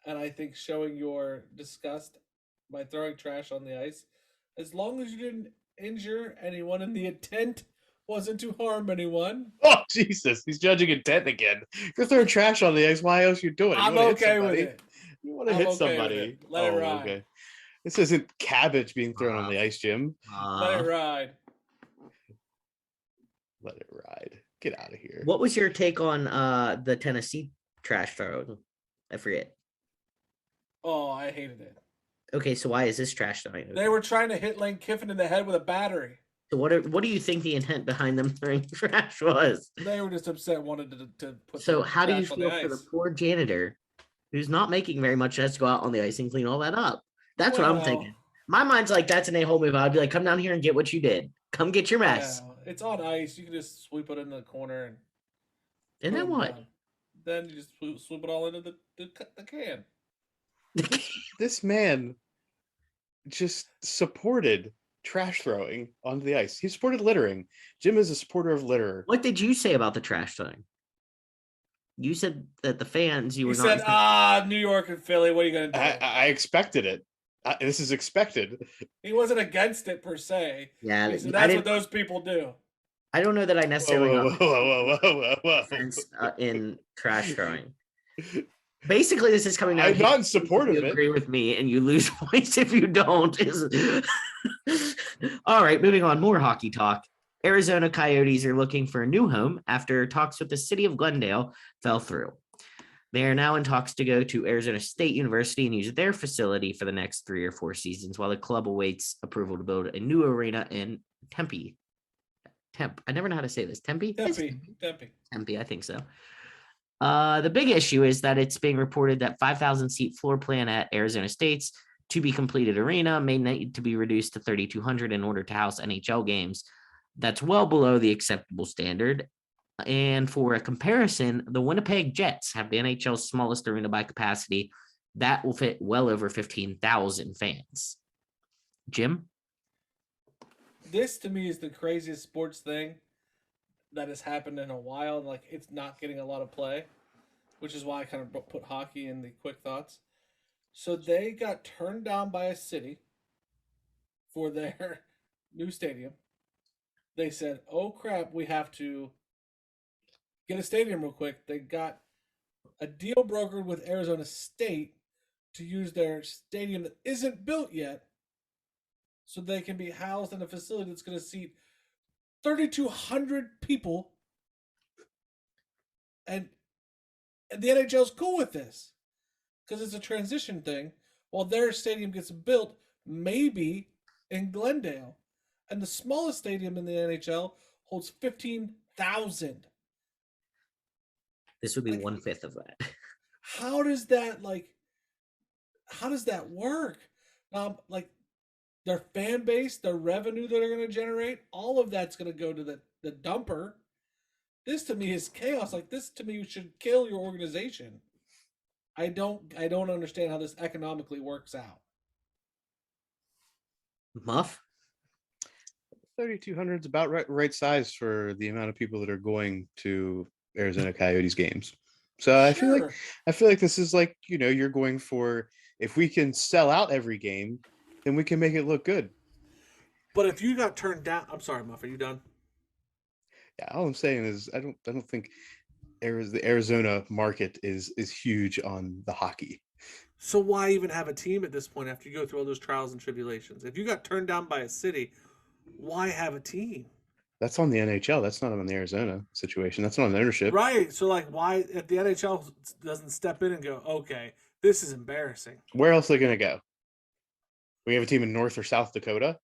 D: and I think showing your disgust by throwing trash on the ice, as long as you didn't injure anyone and the intent wasn't to harm anyone.
C: Oh Jesus, he's judging intent again. You're throwing trash on the ice. Why else you doing it?
D: I'm okay with it.
C: You want to
D: I'm
C: hit
D: okay with
C: somebody.
D: it. Let it ride.
C: Okay. This isn't cabbage being thrown on the ice, Jim.
D: Let it ride.
C: Let it ride. Get out of here.
E: What was your take on the Tennessee trash throwing? I forget.
D: Oh, I hated it.
E: Okay, so why is this trash throwing?
D: They were trying to hit Lane Kiffin in the head with a battery.
E: So what do you think the intent behind them throwing trash was?
D: They were just upset, wanted to put.
E: So
D: the
E: how do you
D: trash on
E: feel
D: the
E: for the
D: ice.
E: poor janitor who's not making very much, has to go out on the ice and clean all that up? That's what I'm
D: Well,
E: thinking. My mind's like, that's an a-hole move. I'd be like, come down here and get what you did. Come get your mess.
D: Yeah, it's on ice. You can just sweep it into the corner
E: And then
D: boom,
E: what?
D: done. Then you just swoop it all into the can.
C: This man just supported trash throwing onto the ice. He supported littering. Jim is a supporter of litter.
E: What did you say about the trash throwing? You said that the fans, you
D: He
E: were
D: said,
E: not.
D: New York and Philly, what are you going to do?
C: I expected it. This is expected.
D: He wasn't against it per se.
E: Yeah,
D: He said,
E: I
D: that's
E: didn't.
D: what those people do.
E: I don't know that I necessarily
C: Whoa.
E: offense in trash throwing. Basically, this is coming down.
C: I'm not in support of
E: you
C: it.
E: agree with me, and you lose points if you don't. All right, moving on. More hockey talk. Arizona Coyotes are looking for a new home after talks with the city of Glendale fell through. They are now in talks to go to Arizona State University and use their facility for the next 3 or 4 seasons, while the club awaits approval to build a new arena in Tempe. I never know how to say this. Tempe, I think so. The big issue is that it's being reported that 5,000 seat floor plan at Arizona State's to be completed arena may need to be reduced to 3,200 in order to house NHL games. That's well below the acceptable standard. And for a comparison, the Winnipeg Jets have the NHL's smallest arena by capacity. That will fit well over 15,000 fans. Jim?
D: This, to me, is the craziest sports thing that has happened in a while. Like, it's not getting a lot of play, which is why I kind of put hockey in the quick thoughts. So they got turned down by a city for their new stadium. They said, oh, crap, we have to get a stadium real quick. They got a deal brokered with Arizona State to use their stadium that isn't built yet so they can be housed in a facility that's going to seat 3,200 people. And the NHL's cool with this because it's a transition thing while their stadium gets built, maybe in Glendale. And the smallest stadium in the NHL holds 15,000.
E: This would be 1/5 of that.
D: How does that work? Their fan base, their revenue that they're going to generate, all of that's going to go to the dumper. This to me is chaos. Like, this to me should kill your organization. I don't understand how this economically works out.
E: Muff?
C: 3,200 is about right size for the amount of people that are going to Arizona Coyotes games. So I feel like this is like, you're going for, if we can sell out every game, then we can make it look good.
D: But if you got turned down, I'm sorry, Muff, are you done?
C: Yeah, all I'm saying is I don't think the Arizona market is huge on the hockey.
D: So why even have a team at this point after you go through all those trials and tribulations? If you got turned down by a city, why have a team?
C: That's on the NHL. That's not on the Arizona situation. That's not on ownership.
D: Right. So like, why if the NHL doesn't step in and go, okay, this is embarrassing.
C: Where else are they going to go? We have a team in North or South Dakota.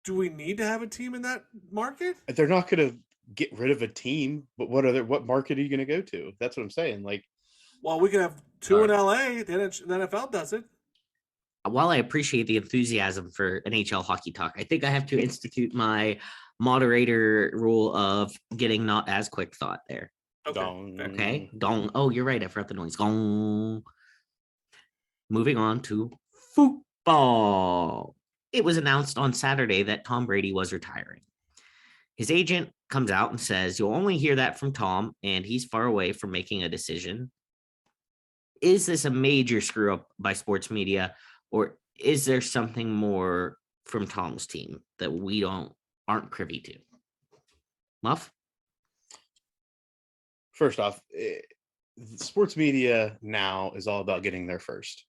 D: Do we need to have a team in that market?
C: They're not going to get rid of a team, but what market are you going to go to? That's what I'm saying. Like,
D: well, we can have two in LA. The NFL does it.
E: While I appreciate the enthusiasm for NHL hockey talk, I think I have to institute my moderator rule of getting not as quick thought there.
D: Okay.
C: Gong.
E: Okay. Gong. Oh, you're right. I forgot the noise. Gong. Moving on to football. It was announced on Saturday that Tom Brady was retiring. His agent comes out and says, you'll only hear that from Tom, and he's far away from making a decision. Is this a major screw up by sports media, or is there something more from Tom's team that we aren't privy to? Muff?
C: First off, sports media now is all about getting there first.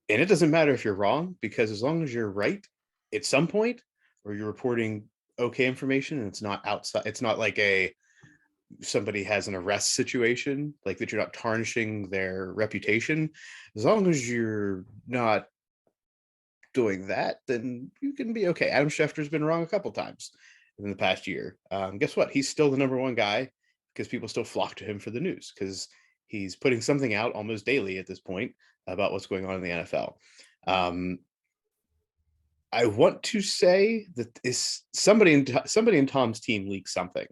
C: And it doesn't matter if you're wrong, because as long as you're right at some point, or you're reporting okay information and it's not outside, it's not like somebody has an arrest situation, like that you're not tarnishing their reputation. As long as you're not doing that, then you can be okay. Adam Schefter's been wrong a couple times in the past year. Guess what? He's still the number one guy because people still flock to him for the news, because he's putting something out almost daily at this point about what's going on in the NFL. I want to say that somebody in Tom's team leaked something,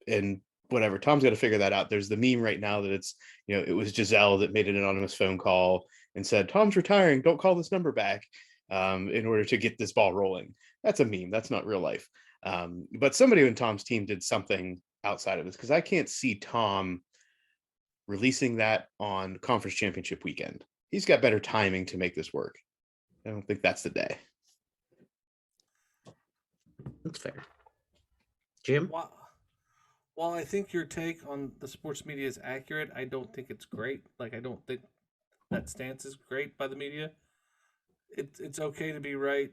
C: and whatever, Tom's got to figure that out. There's the meme right now that it's, it was Giselle that made an anonymous phone call and said, Tom's retiring, don't call this number back, in order to get this ball rolling. That's a meme. That's not real life. But somebody in Tom's team did something outside of this, because I can't see Tom releasing that on conference championship weekend. He's got better timing to make this work. I don't think that's the day.
E: That's fair. Jim?
D: While I think your take on the sports media is accurate, I don't think it's great. Like, I don't think that stance is great by the media. It's okay to be right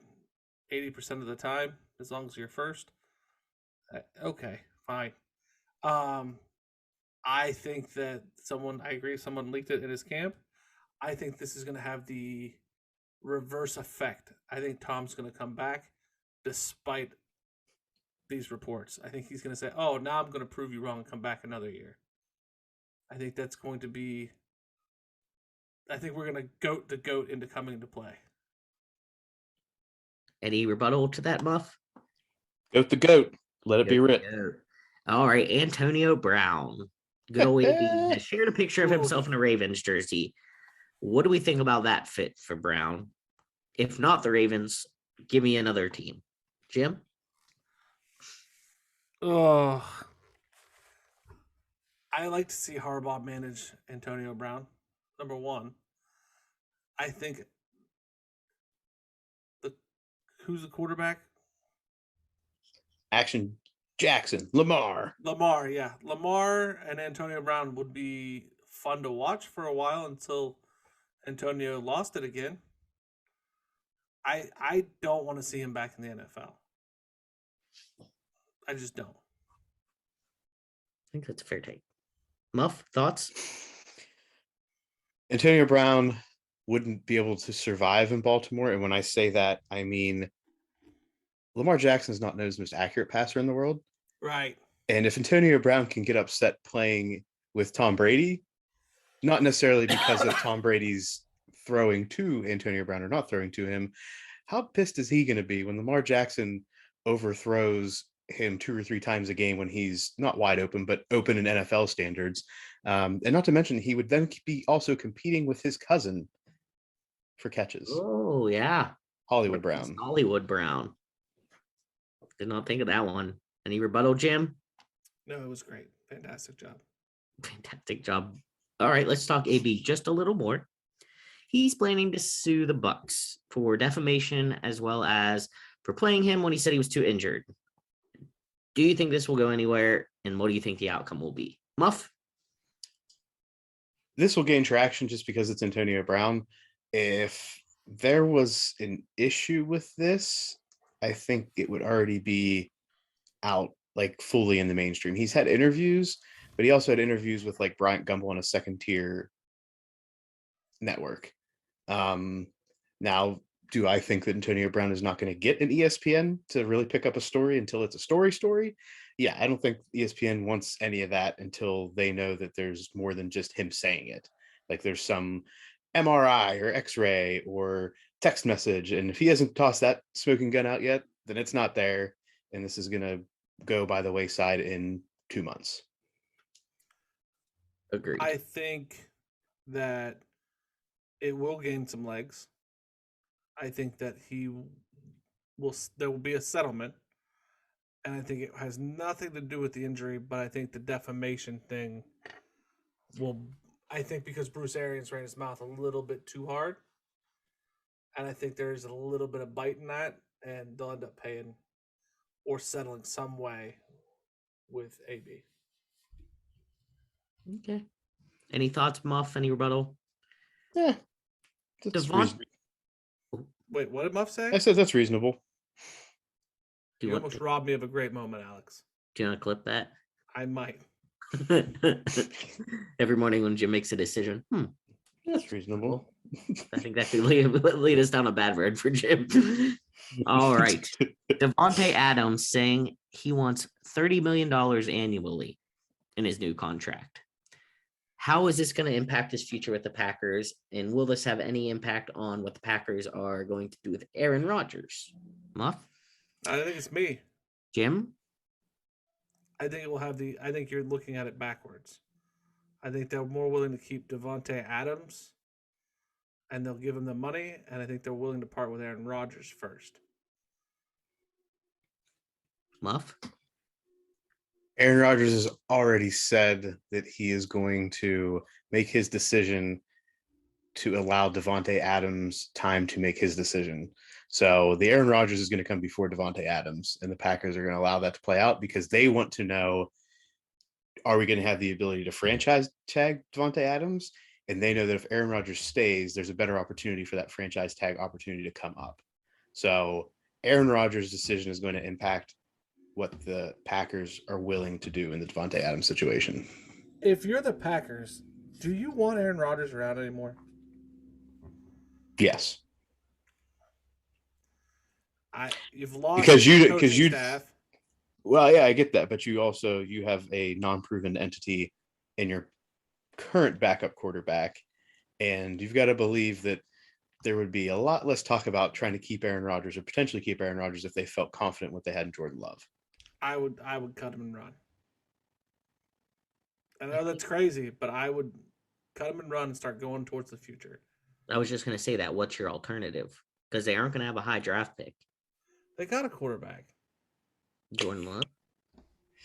D: 80% of the time, as long as you're first. Okay, fine. I think that I agree, someone leaked it in his camp. I think this is going to have the reverse effect. I think Tom's going to come back despite these reports. I think he's going to say, oh, now I'm going to prove you wrong and come back another year. I think that's going to be, I think we're going to goat the GOAT into coming into play.
E: Any rebuttal to that, Muff?
C: Goat the GOAT. Let it be writ.
E: All right, Antonio Brown. Good old AB has shared a picture of himself in a Ravens jersey. What do we think about that fit for Brown? If not the Ravens, give me another team. Jim?
D: Oh, I like to see Harbaugh manage Antonio Brown. Number one, I think who's the quarterback?
C: Action Jackson, Lamar,
D: yeah. Lamar and Antonio Brown would be fun to watch for a while until Antonio lost it again. I don't want to see him back in the NFL. I just don't.
E: I think that's a fair take. Muff, thoughts?
C: Antonio Brown wouldn't be able to survive in Baltimore. And when I say that, I mean Lamar Jackson is not known as the most accurate passer in the world.
D: Right.
C: And if Antonio Brown can get upset playing with Tom Brady, not necessarily because of Tom Brady's throwing to Antonio Brown or not throwing to him, how pissed is he going to be when Lamar Jackson overthrows him 2 or 3 times a game when he's not wide open, but open in NFL standards? And not to mention, he would then be also competing with his cousin for catches.
E: Oh, yeah.
C: Hollywood Brown.
E: Hollywood Brown. Did not think of that one. Any rebuttal, Jim?
D: No, it was great. Fantastic job.
E: Fantastic job. All right, let's talk AB just a little more. He's planning to sue the Bucks for defamation as well as for playing him when he said he was too injured. Do you think this will go anywhere? And what do you think the outcome will be? Muff?
C: This will gain traction just because it's Antonio Brown. If there was an issue with this, I think it would already be out like fully in the mainstream. He's had interviews, but he also had interviews with like Bryant Gumbel on a second tier network. Now, do I think that Antonio Brown is not going to get an ESPN to really pick up a story until it's a story? Yeah, I don't think ESPN wants any of that until they know that there's more than just him saying it. Like there's some MRI or X-ray or text message, and if he hasn't tossed that smoking gun out yet, then it's not there, and this is going to go by the wayside in 2 months.
E: Agreed.
D: I think that it will gain some legs. I think that there will be a settlement, and I think it has nothing to do with the injury, but I think the defamation thing will. I think because Bruce Arians ran his mouth a little bit too hard, and I think there's a little bit of bite in that, and they'll end up paying or settling some way with AB.
E: Okay. Any thoughts, Muff? Any rebuttal?
C: Yeah,
D: Wait, what did Muff say?
C: I said that's reasonable.
D: You almost robbed me of a great moment, Alex.
E: Do you want to clip that?
D: I might.
E: Every morning when Jim makes a decision,
C: That's reasonable.
E: I think that could lead us down a bad road for Jim. All right. Davante Adams saying he wants $30 million annually in his new contract. How is this going to impact his future with the Packers? And will this have any impact on what the Packers are going to do with Aaron Rodgers? Muff?
D: I think it's me.
E: Jim?
D: I think it will have I think you're looking at it backwards. I think they're more willing to keep Davante Adams and they'll give him the money, and I think they're willing to part with Aaron Rodgers first.
E: Muff?
C: Aaron Rodgers has already said that he is going to make his decision to allow Davante Adams time to make his decision. So the Aaron Rodgers is going to come before Davante Adams, and the Packers are going to allow that to play out because they want to know, are we going to have the ability to franchise tag Davante Adams? And they know that if Aaron Rodgers stays, there's a better opportunity for that franchise tag opportunity to come up. So Aaron Rodgers' decision is going to impact what the Packers are willing to do in the Davante Adams situation.
D: If you're the Packers, do you want Aaron Rodgers around anymore?
C: Yes.
D: You've lost
C: because you
D: staff.
C: Well, yeah, I get that, but you have a non-proven entity in your current backup quarterback, and you've got to believe that there would be a lot less talk about trying to keep Aaron Rodgers or potentially keep Aaron Rodgers if they felt confident what they had in Jordan Love.
D: I would cut him and run. I know that's crazy, but I would cut him and run and start going towards the future.
E: I was just going to say that. What's your alternative? Because they aren't going to have a high draft pick.
D: They got a quarterback.
E: Jordan Love?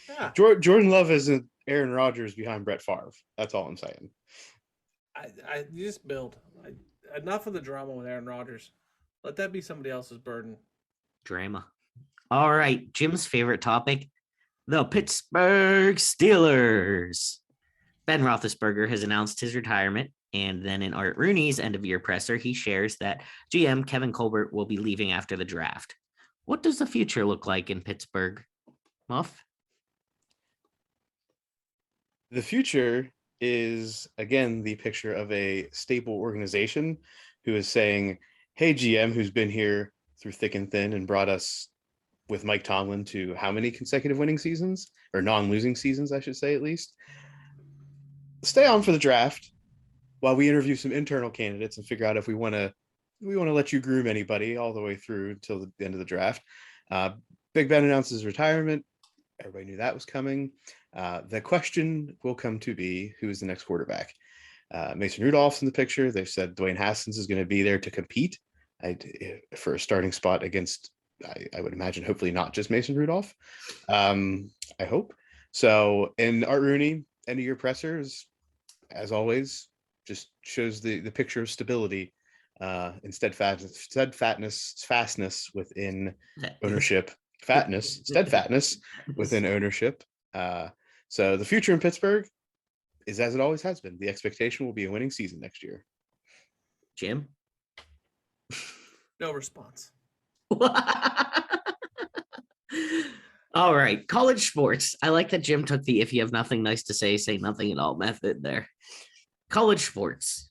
D: Yeah.
C: Jordan Love isn't Aaron Rodgers behind Brett Favre. That's all I'm saying.
D: You just build. Enough of the drama with Aaron Rodgers. Let that be somebody else's burden.
E: Drama. All right. Jim's favorite topic, the Pittsburgh Steelers. Ben Roethlisberger has announced his retirement. And then in Art Rooney's end-of-year presser, he shares that GM Kevin Colbert will be leaving after the draft. What does the future look like in Pittsburgh? Muff?
C: The future is, again, the picture of a stable organization who is saying, hey, GM, who's been here through thick and thin and brought us with Mike Tomlin to how many consecutive winning seasons, or non-losing seasons, I should say, at least. Stay on for the draft while we interview some internal candidates and figure out if we want to let you groom anybody all the way through until the end of the draft. Big Ben announces his retirement. Everybody knew that was coming. The question will come to be, who is the next quarterback? Mason Rudolph's in the picture. They've said Dwayne Haskins is going to be there to compete for a starting spot against, I would imagine, hopefully not just Mason Rudolph. I hope. So, and Art Rooney, end of year pressers, as always, just shows the picture of stability and fastness within ownership. Steadfastness within ownership. So the future in Pittsburgh is as it always has been. The expectation will be a winning season next year.
E: Jim?
D: No response.
E: All right, college sports. I like that Jim took the if you have nothing nice to say nothing at all method there. College sports.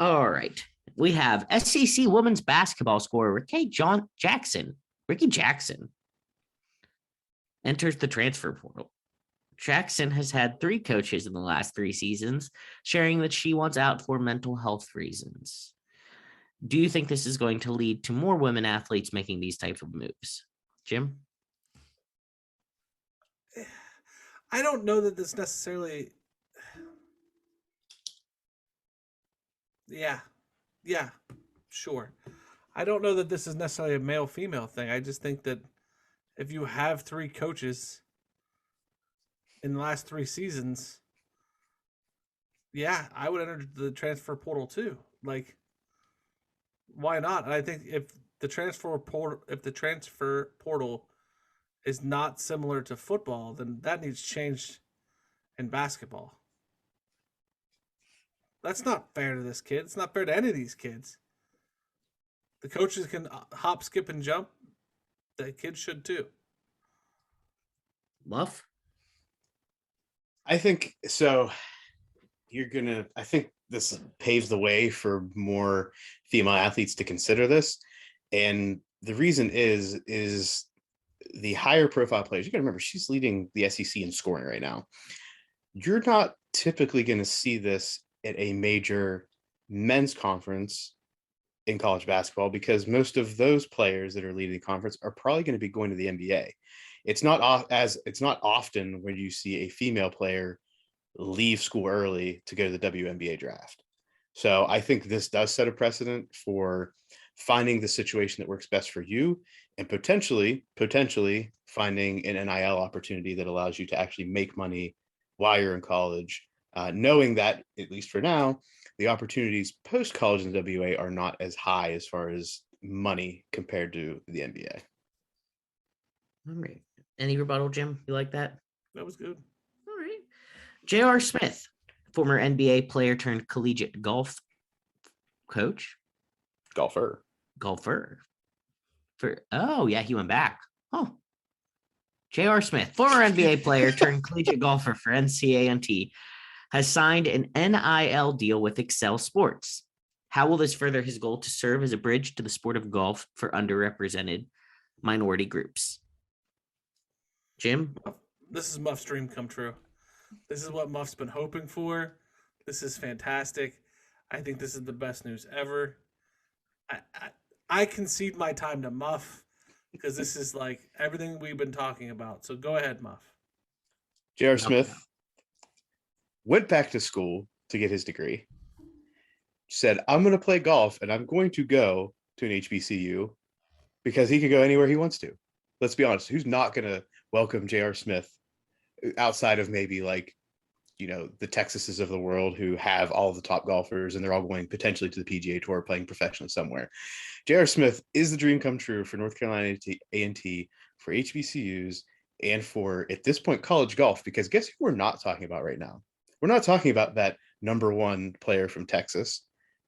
E: All right. We have SEC women's basketball scorer Ricky Jackson enters the transfer portal. Jackson has had 3 coaches in the last 3 seasons, sharing that she wants out for mental health reasons. Do you think this is going to lead to more women athletes making these types of moves? Jim?
D: I don't know that this necessarily. Yeah, sure. I don't know that this is necessarily a male-female thing. I just think that if you have 3 coaches in the last 3 seasons, yeah, I would enter the transfer portal too. Like, why not? And I think if the transfer portal is not similar to football, then that needs changed in basketball. That's not fair to this kid. It's not fair to any of these kids. The coaches can hop, skip, and jump. The kids should too.
E: Muff?
C: I think so. I think this paves the way for more female athletes to consider this. And the reason is the higher profile players. You got to remember, she's leading the SEC in scoring right now. You're not typically going to see this at a major men's conference in college basketball, because most of those players that are leading the conference are probably going to be going to the NBA. It's not often when you see a female player leave school early to go to the WNBA draft. So I think this does set a precedent for finding the situation that works best for you, and potentially finding an NIL opportunity that allows you to actually make money while you're in college, knowing that, at least for now, the opportunities post-college in the WA are not as high as far as money compared to the NBA.
E: All right. Any rebuttal, Jim? You like that?
D: That was good.
E: All right. J.R. Smith, former NBA player turned collegiate golf coach.
C: Golfer.
E: He went back. Oh. J.R. Smith, former NBA player turned collegiate golfer for NCAA, has signed an NIL deal with Excel Sports. How will this further his goal to serve as a bridge to the sport of golf for underrepresented minority groups? Jim?
D: This is Muff's dream come true. This is what Muff's been hoping for. This is fantastic. I think this is the best news ever. I concede my time to Muff because this is like everything we've been talking about. So go ahead, Muff.
C: J.R. Smith went back to school to get his degree, said, I'm going to play golf and I'm going to go to an HBCU because he can go anywhere he wants to. Let's be honest. Who's not going to welcome J.R. Smith outside of maybe the Texases of the world who have all the top golfers and they're all going potentially to the PGA Tour playing professionally somewhere. J.R. Smith is the dream come true for North Carolina A&T, for HBCUs, and for, at this point, college golf, because guess who we're not talking about right now? We're not talking about that number 1 player from Texas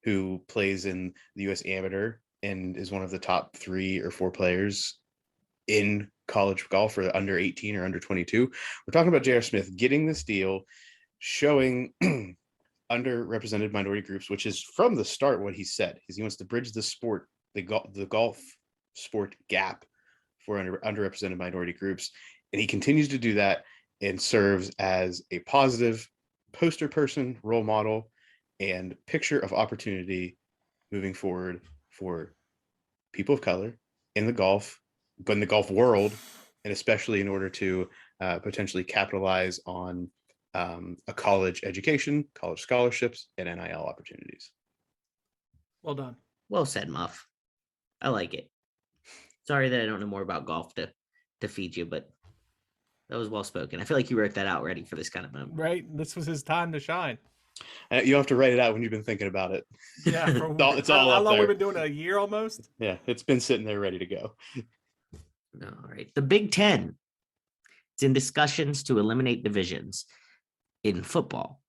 C: who plays in the U.S. Amateur and is one of the top 3 or 4 players in college golf for under 18 or under 22. We're talking about J.R. Smith getting this deal, showing underrepresented minority groups, which is from the start what he said, is he wants to bridge the sport, the golf sport gap for underrepresented minority groups. And he continues to do that and serves as a positive poster person, role model, and picture of opportunity moving forward for people of color in the golf world, and especially in order to potentially capitalize on a college education, college scholarships, and NIL opportunities.
D: Well done.
E: Well said, Muff. I like it. Sorry that I don't know more about golf to feed you, but that was well spoken. I feel like you wrote that out ready for this kind of moment.
D: Right? This was his time to shine.
C: You don't have to write it out when you've been thinking about it.
D: Yeah.
C: It's all
D: how
C: up
D: long
C: there.
D: we've been doing it? A year almost?
C: Yeah, it's been sitting there ready to go.
E: All right. The Big Ten. It's in discussions to eliminate divisions in football.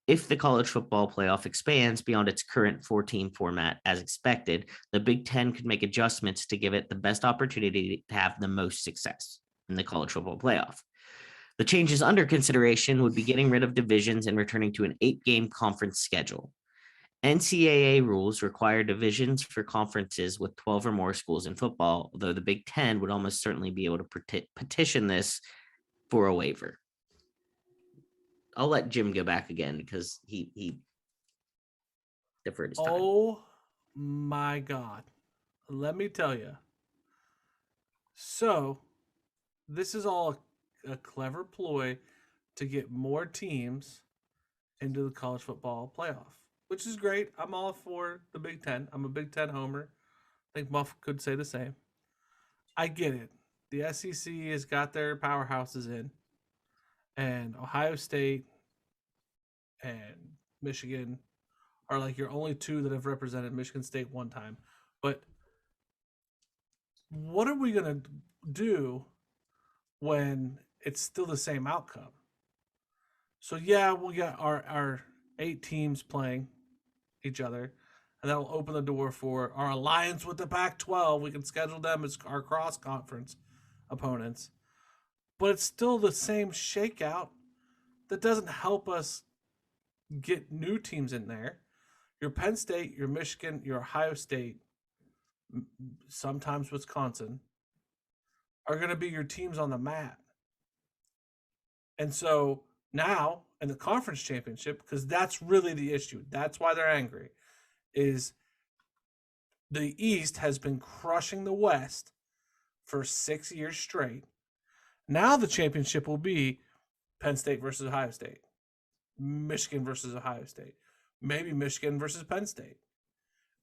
E: If the college football playoff expands beyond its current 14 format as expected, the Big Ten could make adjustments to give it the best opportunity to have the most success in the college football playoff. The changes under consideration would be getting rid of divisions and returning to an 8-game conference schedule. NCAA rules require divisions for conferences with 12 or more schools in football, although the Big Ten would almost certainly be able to petition this for a waiver. I'll let Jim go back again because he deferred his time.
D: Oh my God. Let me tell you. So, this is all a clever ploy to get more teams into the college football playoff, which is great. I'm all for the Big Ten. I'm a Big Ten homer. I think Muff could say the same. I get it. The SEC has got their powerhouses in, and Ohio State and Michigan are like your only two that have represented Michigan State one time. But what are we going to do when it's still the same outcome? So, yeah, we got our 8 teams playing each other, and that'll open the door for our alliance with the Pac-12. We can schedule them as our cross-conference opponents. But it's still the same shakeout that doesn't help us get new teams in there. Your Penn State, your Michigan, your Ohio State, sometimes Wisconsin, are going to be your teams on the map. And so now in the conference championship, because that's really the issue, that's why they're angry, is the East has been crushing the West for 6 years straight. Now the championship will be Penn State versus Ohio State, Michigan versus Ohio State, maybe Michigan versus Penn State.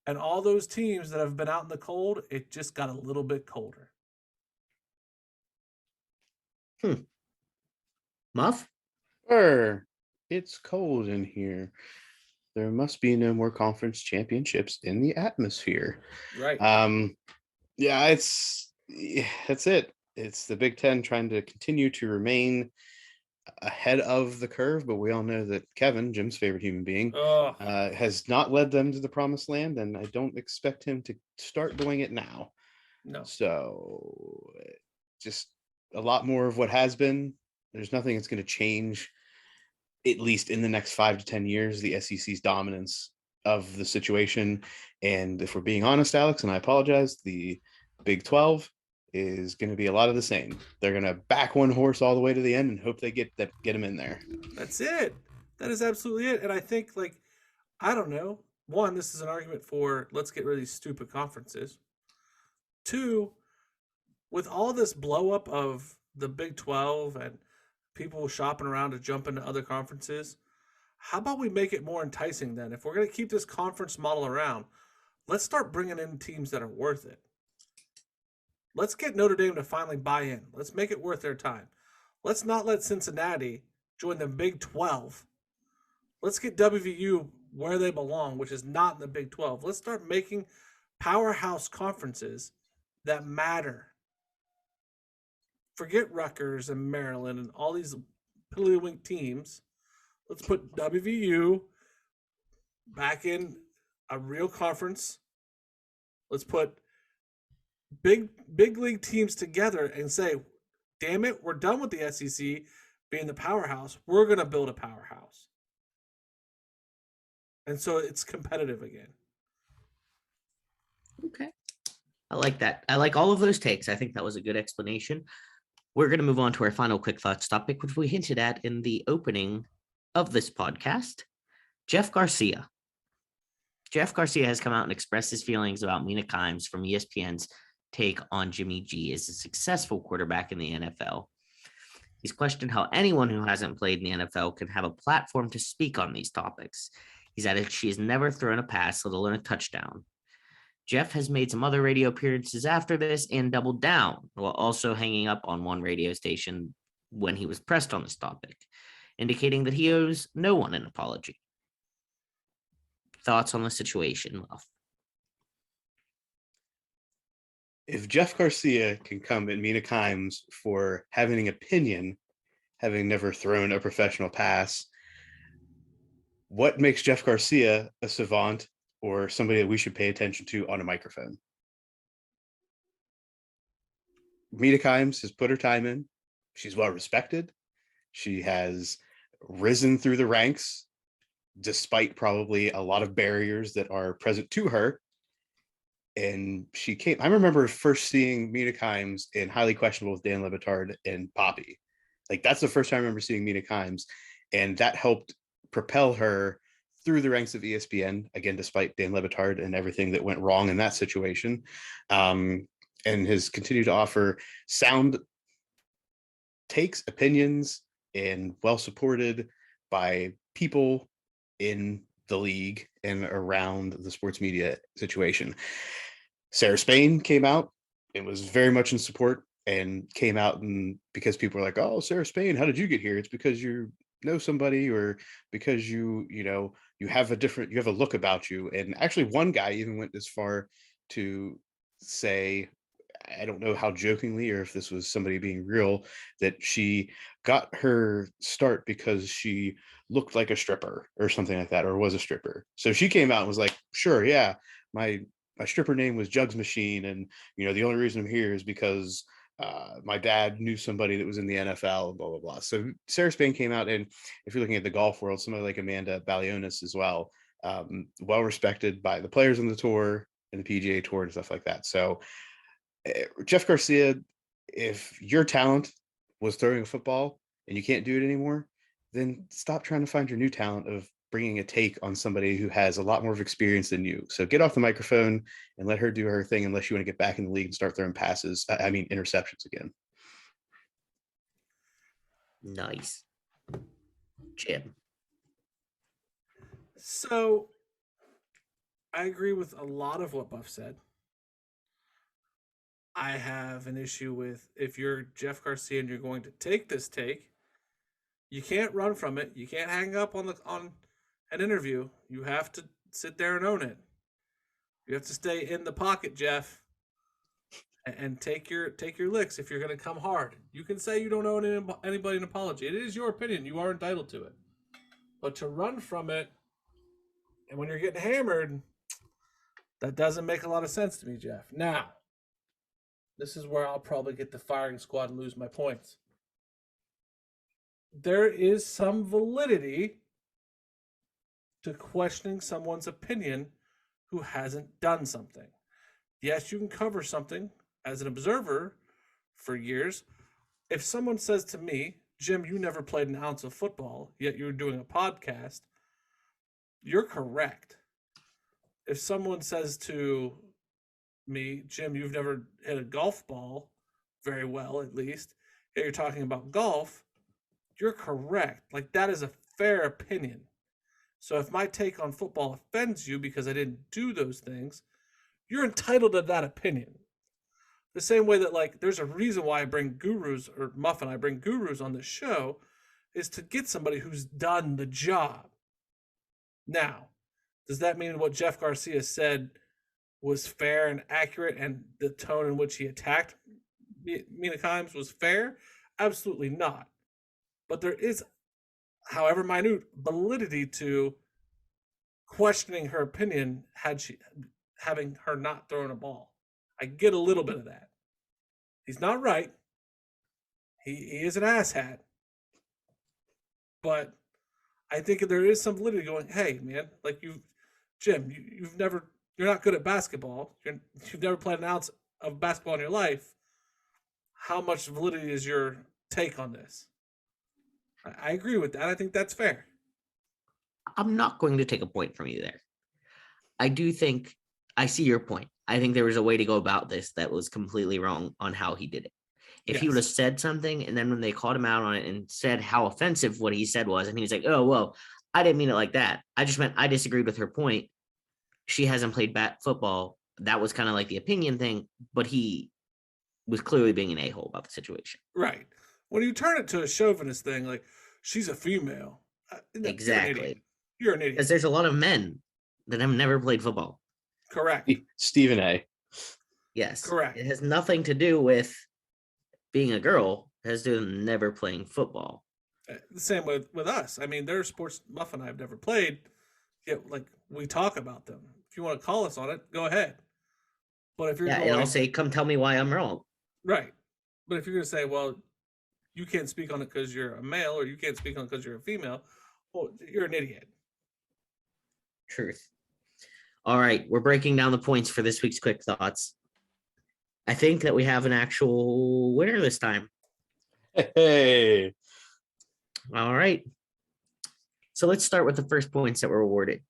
D: And all those teams that have been out in the cold, it just got a little bit colder.
E: Muff?
C: Sure. It's cold in here. There must be no more conference championships in the atmosphere.
D: Right.
C: Yeah, that's it. It's the Big Ten trying to continue to remain ahead of the curve, but we all know that Kevin, Jim's favorite human being, has not led them to the promised land, and I don't expect him to start doing it now.
D: No.
C: So just a lot more of what has been. There's nothing that's going to change, at least in the next 5 to 10 years, the SEC's dominance of the situation. And if we're being honest, Alex, and I apologize, the Big 12 is going to be a lot of the same. They're going to back one horse all the way to the end and hope they get him in there.
D: That's it. That is absolutely it. And I think, I don't know. One, this is an argument for let's get rid of these stupid conferences. 2, with all this blow up of the Big 12 and people shopping around to jump into other conferences, how about we make it more enticing then? If we're going to keep this conference model around, let's start bringing in teams that are worth it. Let's get Notre Dame to finally buy in. Let's make it worth their time. Let's not let Cincinnati join the Big 12. Let's get WVU where they belong, which is not in the Big 12. Let's start making powerhouse conferences that matter. Forget Rutgers and Maryland and all these piddlywink teams. Let's put WVU back in a real conference. Let's put big league teams together and say, damn it, we're done with the SEC being the powerhouse. We're going to build a powerhouse. And so it's competitive again.
E: Okay. I like that. I like all of those takes. I think that was a good explanation. We're going to move on to our final quick thoughts topic, which we hinted at in the opening of this podcast. Jeff Garcia. Jeff Garcia has come out and expressed his feelings about Mina Kimes from ESPN's take on Jimmy G as a successful quarterback in the NFL. He's questioned how anyone who hasn't played in the NFL can have a platform to speak on these topics. He's added she has never thrown a pass, let alone a touchdown. Jeff has made some other radio appearances after this and doubled down, while also hanging up on one radio station when he was pressed on this topic, indicating that he owes no one an apology. Thoughts on the situation, Muff?
C: If Jeff Garcia can come at Mina Kimes for having an opinion, having never thrown a professional pass, what makes Jeff Garcia a savant or somebody that we should pay attention to on a microphone? Mina Kimes has put her time in. She's well respected. She has risen through the ranks despite probably a lot of barriers that are present to her. And she came, I remember first seeing Mina Kimes in Highly Questionable with Dan Le Batard and Poppy. Like, that's the first time I remember seeing Mina Kimes. And that helped propel her through the ranks of ESPN, again, despite Dan Le Batard and everything that went wrong in that situation. And has continued to offer sound takes, opinions, and well supported by people in the league and around the sports media situation. Sarah Spain came out and was very much in support, and came out, and because people were like, oh, Sarah Spain, how did you get here? It's because you know somebody, or because you have a look about you. And actually one guy even went as far to say, I don't know how jokingly or if this was somebody being real, that she got her start because she looked like a stripper or something like that, or was a stripper. So she came out and was like, sure, yeah, my stripper name was Jugs Machine, and the only reason I'm here is because my dad knew somebody that was in the NFL, and blah blah blah. So Sarah Spain came out, and if you're looking at the golf world, somebody like Amanda Balionis as well, well respected by the players on the tour and the PGA Tour and stuff like that. So Jeff Garcia, if your talent was throwing a football and you can't do it anymore, then stop trying to find your new talent of bringing a take on somebody who has a lot more of experience than you. So get off the microphone and let her do her thing, unless you want to get back in the league and start throwing interceptions again.
E: Nice. Jim.
D: So I agree with a lot of what Buff said. I have an issue with, if you're Jeff Garcia and you're going to take this take, you can't run from it. You can't hang up on an interview. You have to sit there and own it. You have to stay in the pocket, Jeff, and take your licks if you're going to come hard. You can say you don't owe anybody an apology. It is your opinion. You are entitled to it. But to run from it, and when you're getting hammered, that doesn't make a lot of sense to me, Jeff. Now, this is where I'll probably get the firing squad and lose my points. There is some validity to questioning someone's opinion who hasn't done something. Yes, you can cover something as an observer for years. If someone says to me, Jim, you never played an ounce of football, yet you're doing a podcast, you're correct. If someone says to me, Jim, you've never hit a golf ball very well, at least, yet you're talking about golf, you're correct. Like, that is a fair opinion. So if my take on football offends you because I didn't do those things, you're entitled to that opinion. The same way that, like, there's a reason why I bring gurus, or Muff and I bring gurus on this show, is to get somebody who's done the job. Now, does that mean what Jeff Garcia said was fair and accurate, and the tone in which he attacked Mina Kimes was fair? Absolutely not. But there is, however minute, validity to questioning her opinion having her not thrown a ball. I get a little bit of that. He's not right. He is an asshat. But I think there is some validity going, hey, man, like Jim, you're not good at basketball. You've never played an ounce of basketball in your life. How much validity is your take on this? I agree with that. I think that's fair.
E: I'm not going to take a point from you there. I do think I see your point. I think there was a way to go about this that was completely wrong on how he did it. If he would have said something, and then when they called him out on it and said how offensive what he said was, and he was like, oh, well, I didn't mean it like that. I just meant I disagreed with her point. She hasn't played football. That was kind of like the opinion thing, but he was clearly being an a-hole about the situation.
D: Right. When you turn it to a chauvinist thing, like, she's a female.
E: Exactly.
D: You're an idiot.
E: Because there's a lot of men that have never played football.
D: Correct.
C: Stephen A.
E: Yes.
D: Correct.
E: It has nothing to do with being a girl. It has to do with never playing football.
D: The same with us. I mean, there are sports Muff and I have never played. Yet, like, we talk about them. If you want to call us on it, go ahead. But if you're
E: Yeah,
D: going,
E: and I'll say, come tell me why I'm wrong.
D: right. But if you're going to say, well, you can't speak on it because you're a male, or you can't speak on it because you're a female, well, you're an idiot.
E: Truth. All right, we're breaking down the points for this week's quick thoughts. I think that we have an actual winner this time.
C: Hey.
E: All right. So let's start with the first points that were awarded.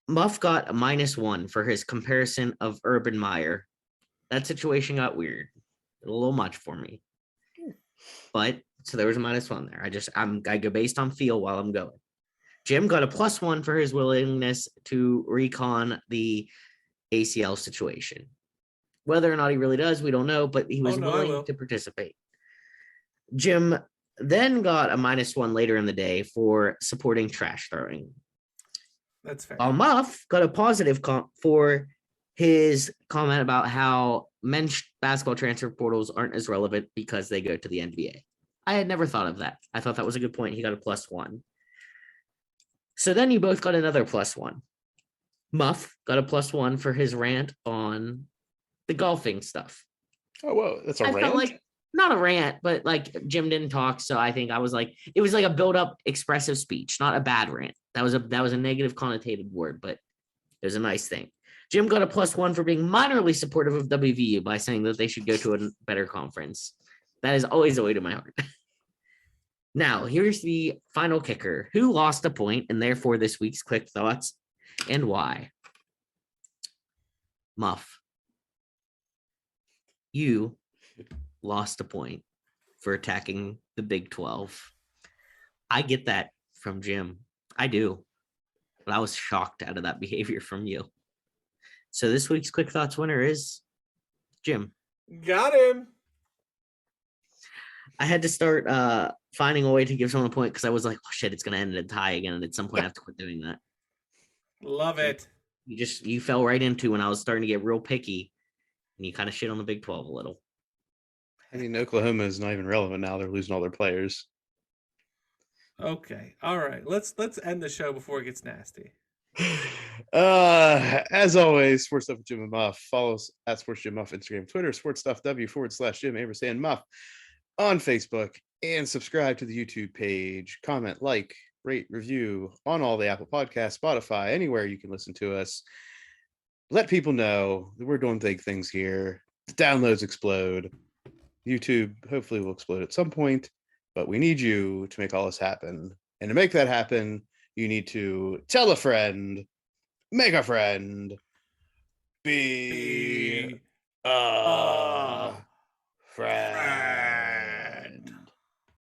E: Muff got a -1 for his comparison of Urban Meyer. That situation got weird. A little much for me. But so there was a -1 there. I go based on feel while I'm going. Jim got a +1 for his willingness to recon the ACL situation. Whether or not he really does, we don't know, but he was willing to participate. Jim then got a -1 later in the day for supporting trash throwing.
D: That's fair.
E: Muff got a positive comp for his comment about how men's basketball transfer portals aren't as relevant because they go to the NBA. I had never thought of that. I thought that was a good point. He got a +1. So then you both got another +1. Muff got a +1 for his rant on the golfing stuff.
C: Oh, whoa, that's a
E: I
C: rant?
E: felt like, not a rant, but like Jim didn't talk, so I think I was like, it was like a build-up expressive speech, not a bad rant. That was a negative connotated word, but it was a nice thing. Jim got a +1 for being minorly supportive of WVU by saying that they should go to a better conference. That is always a way to my heart. Now, here's the final kicker. Who lost a point, and therefore this week's quick thoughts, and why? Muff. You lost a point for attacking the Big 12. I get that from Jim. I do. But I was shocked out of that behavior from you. So this week's quick thoughts winner is Jim.
D: Got him.
E: I had to start finding a way to give someone a point because I was like, oh shit, it's gonna end in a tie again. And at some point I have to quit doing that.
D: Love it.
E: You fell right into when I was starting to get real picky and you kind of shit on the Big 12 a little.
C: I mean, Oklahoma is not even relevant now. They're losing all their players.
D: Okay. All right. Let's end the show before it gets nasty.
C: As always, Sports Stuff with Jim and Muff. Follow us at Sports Jim Muff, Instagram, Twitter, sportsstuffw/Jim _Muff on Facebook, and subscribe to the YouTube page. Comment, like, rate, review on all the Apple Podcasts, Spotify, anywhere you can listen to us. Let people know that we're doing big things here. The downloads explode. YouTube hopefully will explode at some point, but we need you to make all this happen. And to make that happen, you need to tell a friend, make a friend, be a friend.